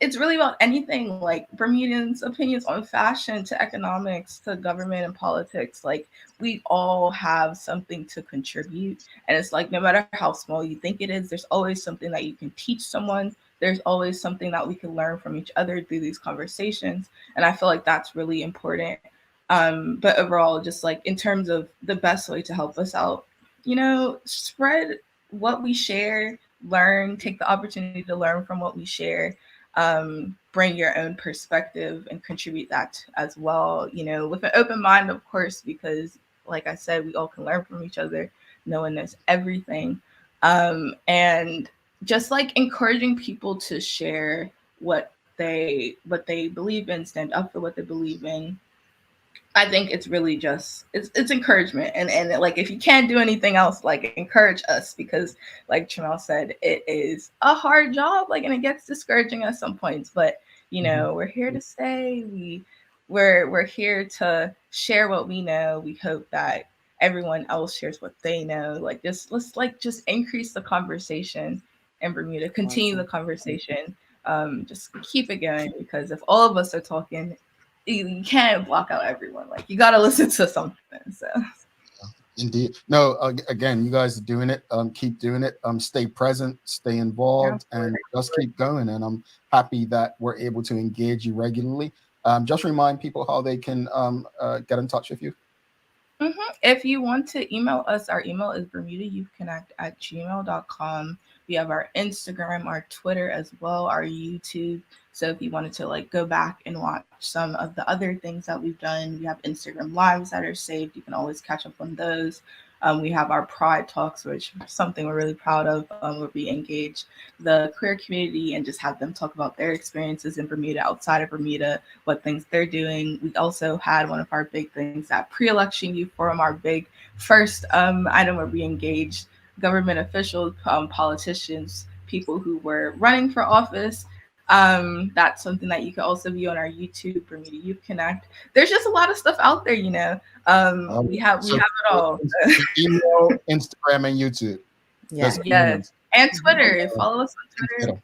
it's really about anything, like Bermudians' opinions on fashion to economics to government and politics. Like we all have something to contribute. And it's like, no matter how small you think it is, there's always something that you can teach someone. There's always something that we can learn from each other through these conversations. And I feel like that's really important. But overall, just like in terms of the best way to help us out, spread what we share, learn, take the opportunity to learn from what we share. bring your own perspective and contribute that as well, with an open mind, of course, because like I said, we all can learn from each other. No one knows everything. And just like encouraging people to share what they believe in, stand up for what they believe in. I think it's really just it's encouragement, and like if you can't do anything else, like encourage us, because like Jamel said, it is a hard job, like, and it gets discouraging at some points, but we're here to stay. We're here to share what we know. We hope that everyone else shares what they know. Like let's increase the conversation in Bermuda, continue the conversation, just keep it going, because if all of us are talking, you can't block out everyone. Like you got to listen to something. So indeed. No, again, you guys are doing it. Keep doing it. Stay present, stay involved, and just keep going. And I'm happy that we're able to engage you regularly. Just remind people how they can get in touch with you. If you want to email us, our email is bermudayouthconnect@gmail.com. We have our Instagram, our Twitter as well, our YouTube. So if you wanted to like go back and watch some of the other things that we've done, we have Instagram lives that are saved. You can always catch up on those. We have our Pride Talks, which is something we're really proud of, where we engage the queer community and just have them talk about their experiences in Bermuda, outside of Bermuda, what things they're doing. We also had one of our big things at Pre-Election Youth Forum, our big first item where we engaged government officials, politicians, people who were running for office. That's something that you can also view on our YouTube, Bermuda Youth Connect. There's just a lot of stuff out there, we have it all. Email, Instagram, and YouTube. Yes, and Twitter. Follow us on Twitter.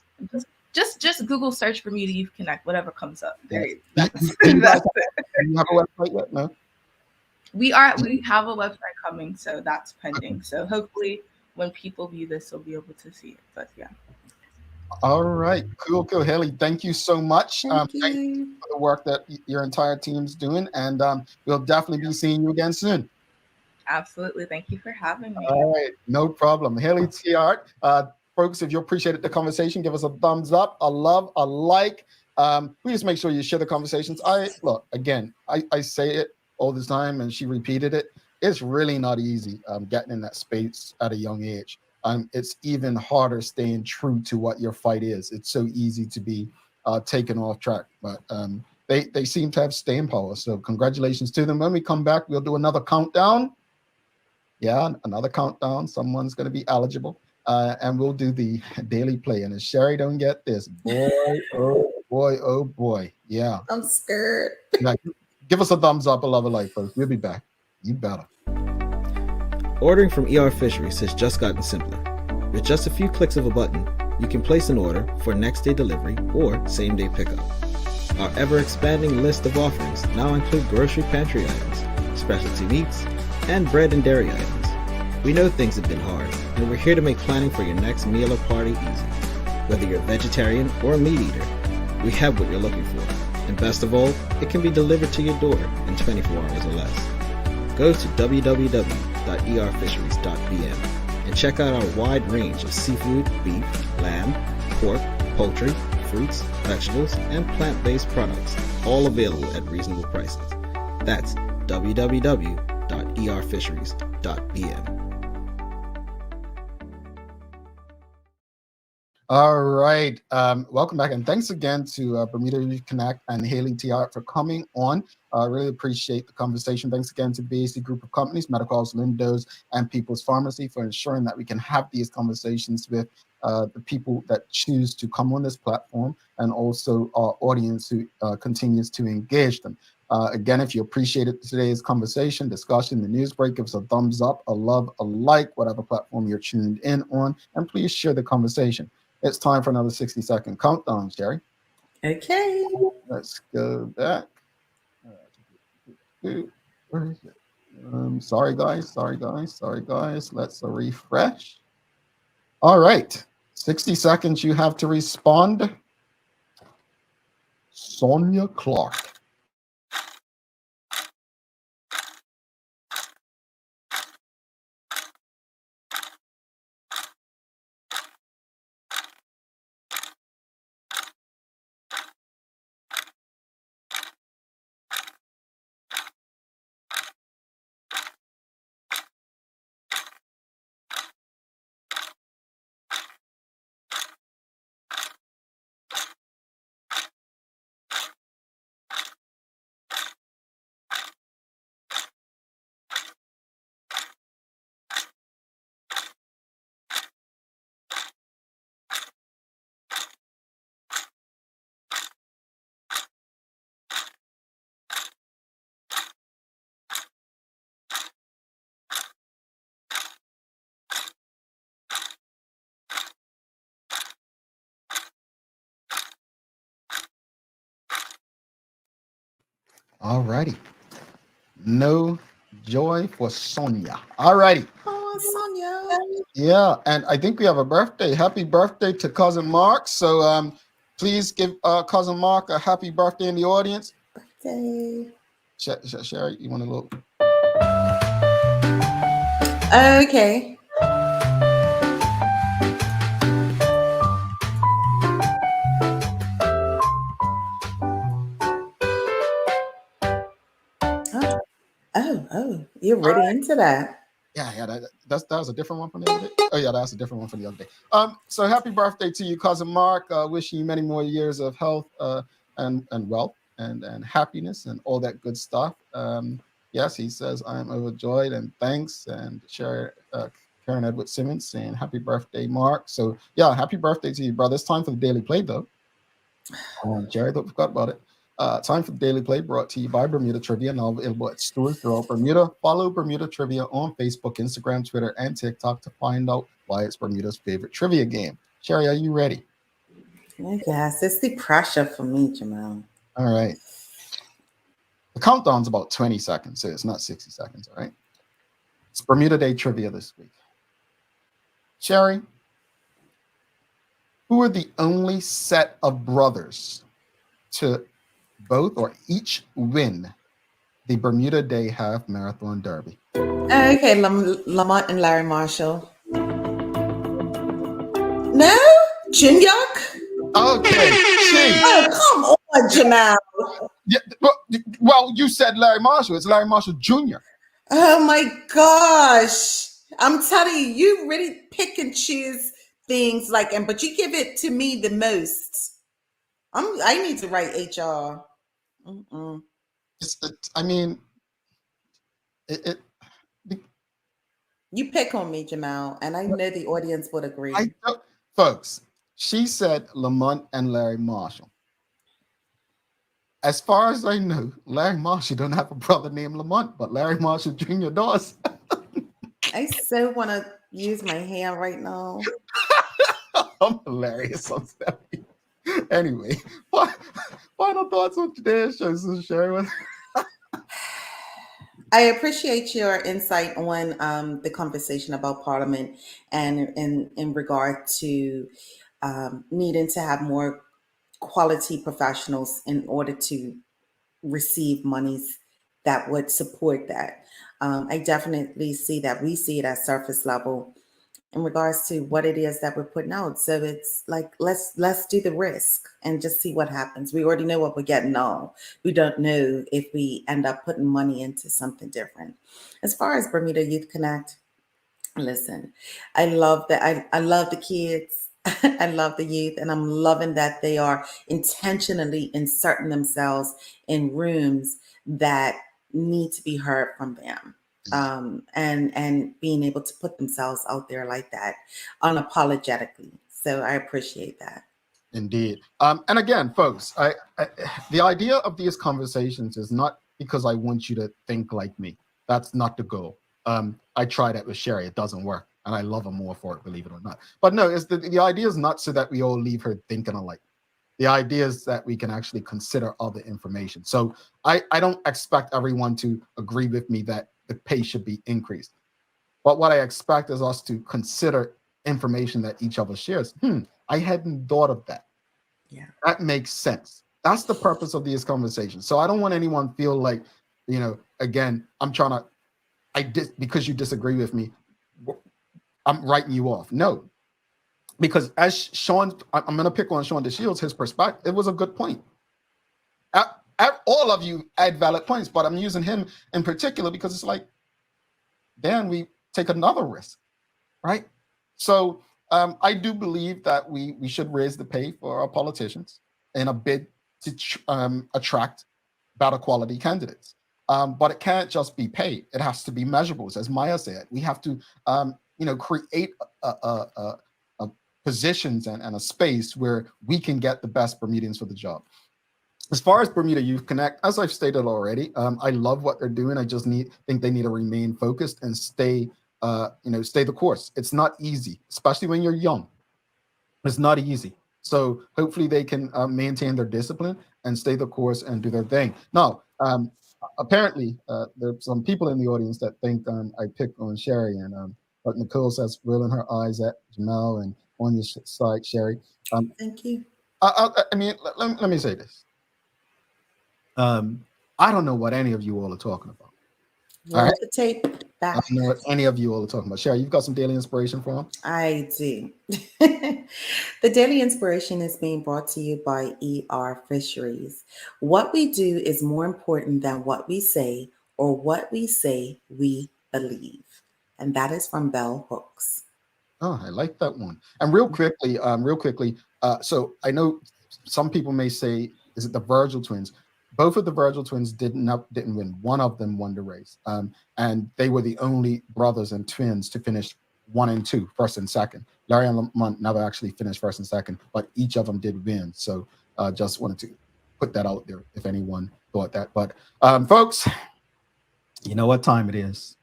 Just Google search Bermuda Youth Connect, whatever comes up. Do you have a website yet? No. We have a website coming, so that's pending. So hopefully, when people view this, they'll be able to see it. But yeah. All right, cool. Haley, thank you so much. Thank you for the work that your entire team's doing, and we'll definitely be seeing you again soon. Absolutely. Thank you for having me. All right, no problem. Halle Teart, folks, if you appreciated the conversation, give us a thumbs up, a love, a like. Please make sure you share the conversations. I say it all the time, and she repeated it. It's really not easy getting in that space at a young age. It's even harder staying true to what your fight is. It's so easy to be taken off track, but they seem to have staying power. So congratulations to them. When we come back, we'll do another countdown. Yeah, another countdown. Someone's going to be eligible, and we'll do the daily play. And if Sherry don't get this, oh boy, yeah. I'm scared. Yeah, give us a thumbs up, a love, a like, folks. We'll be back. You better. Ordering from ER Fisheries has just gotten simpler. With just a few clicks of a button, you can place an order for next-day delivery or same-day pickup. Our ever-expanding list of offerings now include grocery pantry items, specialty meats, and bread and dairy items. We know things have been hard, and we're here to make planning for your next meal or party easy. Whether you're a vegetarian or a meat eater, we have what you're looking for. And best of all, it can be delivered to your door in 24 hours or less. Go to www.erfisheries.bm and check out our wide range of seafood, beef, lamb, pork, poultry, fruits, vegetables, and plant-based products, all available at reasonable prices. That's www.erfisheries.bm. All right. Welcome back. And thanks again to Bermuda Youth Connect and Halle Teart for coming on. I really appreciate the conversation. Thanks again to the BAC Group of Companies, Medical House Lindos, and People's Pharmacy for ensuring that we can have these conversations with the people that choose to come on this platform, and also our audience who continues to engage them. Again, if you appreciated today's conversation, discussion, the news break, give us a thumbs up, a love, a like, whatever platform you're tuned in on, and please share the conversation. It's time for another 60-second countdown, Sherry. Okay. Let's go back. Where is it? Sorry, guys. Let's refresh. All right. 60 seconds you have to respond. Sonia Clark. All righty. No joy for Sonia. All righty. Oh, Sonia. Yeah, and I think we have a birthday. Happy birthday to cousin Mark. So please give cousin Mark a happy birthday in the audience. Birthday. Sherry, you want to look? Okay. Oh, you're really into that. Yeah, that was a different one from the other day. Oh yeah, that's a different one from the other day. So happy birthday to you, cousin Mark. Wishing you many more years of health and wealth and happiness and all that good stuff. Yes, he says I'm overjoyed and thanks. And Karen Edward Simmons saying happy birthday, Mark. So yeah, happy birthday to you, brother. It's time for the Daily Play though. Jerry, don't forget about it. Time for the Daily Play, brought to you by Bermuda Trivia, now available at stores throughout Bermuda. Follow Bermuda Trivia on Facebook, Instagram, Twitter, and TikTok to find out why it's Bermuda's favorite trivia game. Sherry, are you ready? Yes, it's the pressure for me, Jamal. All right. The countdown's about 20 seconds, so it's not 60 seconds, all right? It's Bermuda Day Trivia this week. Sherry, who are the only set of brothers to both or each win the Bermuda Day Half Marathon Derby? Okay, Lamont and Larry Marshall. No? Junyuk? Okay. Oh, come on, Jamal. Yeah, well, you said Larry Marshall. It's Larry Marshall Jr. Oh my gosh. I'm telling you, you really pick and choose things but you give it to me the most. I need to write HR. You pick on me, Jamal, and I know the audience would agree. Folks, she said Lamont and Larry Marshall. As far as I know, Larry Marshall don't have a brother named Lamont, but Larry Marshall Jr. does. I so want to use my hand right now. I'm hilarious. I'm sorry. Anyway, final thoughts on today's show, Sister Sherry. I appreciate your insight on the conversation about Parliament and in regard to needing to have more quality professionals in order to receive monies that would support that. I definitely see that. We see it at surface level in regards to what it is that we're putting out. So it's like, let's do the risk and just see what happens. We already know what we're getting on. We don't know if we end up putting money into something different. As far as Bermuda Youth Connect, listen, I love that. I love the kids. I love the youth, and I'm loving that they are intentionally inserting themselves in rooms that need to be heard from them. And being able to put themselves out there like that unapologetically. So I appreciate that. Indeed. And again, folks, the idea of these conversations is not because I want you to think like me. That's not the goal. I tried that with Sherry. It doesn't work. And I love her more for it, believe it or not. But no, it's the idea is not so that we all leave her thinking alike. The idea is that we can actually consider other information. So I don't expect everyone to agree with me that the pay should be increased. But what I expect is us to consider information that each of us shares. I hadn't thought of that. Yeah. That makes sense. That's the purpose of these conversations. So I don't want anyone feel like, again, I'm trying to, because you disagree with me, I'm writing you off. No, because as Sean, I'm going to pick on Sean DeShields, his perspective, it was a good point. All of you add valid points, but I'm using him in particular because it's like, then we take another risk, right? So I do believe that we should raise the pay for our politicians in a bid to attract better quality candidates. But it can't just be pay. It has to be measurables, as Maya said. We have to create a positions and a space where we can get the best Bermudians for the job. As far as Bermuda Youth Connect, as I've stated already, I love what they're doing. I just think they need to remain focused and stay the course. It's not easy, especially when you're young. It's not easy. So hopefully they can maintain their discipline and stay the course and do their thing. Now, apparently, there are some people in the audience that think I pick on Sherry, and but Nicole says rolling her eyes at Jamel and on your side, Sherry. Thank you. I mean, let me say this. I don't know what any of you all are talking about. Roll the tape back. I don't know what any of you all are talking about. Sherry, you've got some daily inspiration for them? I do. The daily inspiration is being brought to you by ER Fisheries. What we do is more important than what we say or what we say we believe. And that is from Bell Hooks. Oh, I like that one. And real quickly, so I know some people may say, is it the Virgil twins? Both of the Virgil twins didn't win. One of them won the race. And they were the only brothers and twins to finish 1 and 2, first and second. Larry and Lamont never actually finished first and second, but each of them did win. So just wanted to put that out there if anyone thought that. But folks, you know what time it is.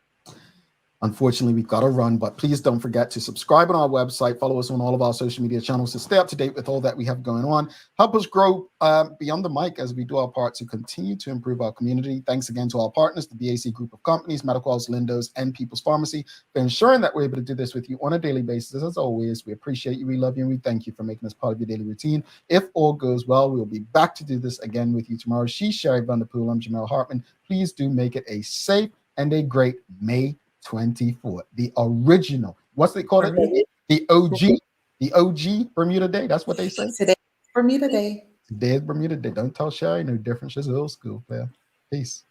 Unfortunately, we've got to run, but please don't forget to subscribe on our website, follow us on all of our social media channels to stay up to date with all that we have going on. Help us grow beyond the mic as we do our part to continue to improve our community. Thanks again to our partners, the BAC Group of Companies, Medicals, Lindos, and People's Pharmacy, for ensuring that we're able to do this with you on a daily basis. As always, we appreciate you, we love you, and we thank you for making us part of your daily routine. If all goes well, we'll be back to do this again with you tomorrow. She's Sherry Vanderpool. I'm Jamel Hartman. Please do make it a safe and a great May 24th, the original. What's they call it? The OG Bermuda Day. That's what they say. Today, Bermuda Day. Today is Bermuda Day. Don't tell Sherry no different. She's old school, player. Peace.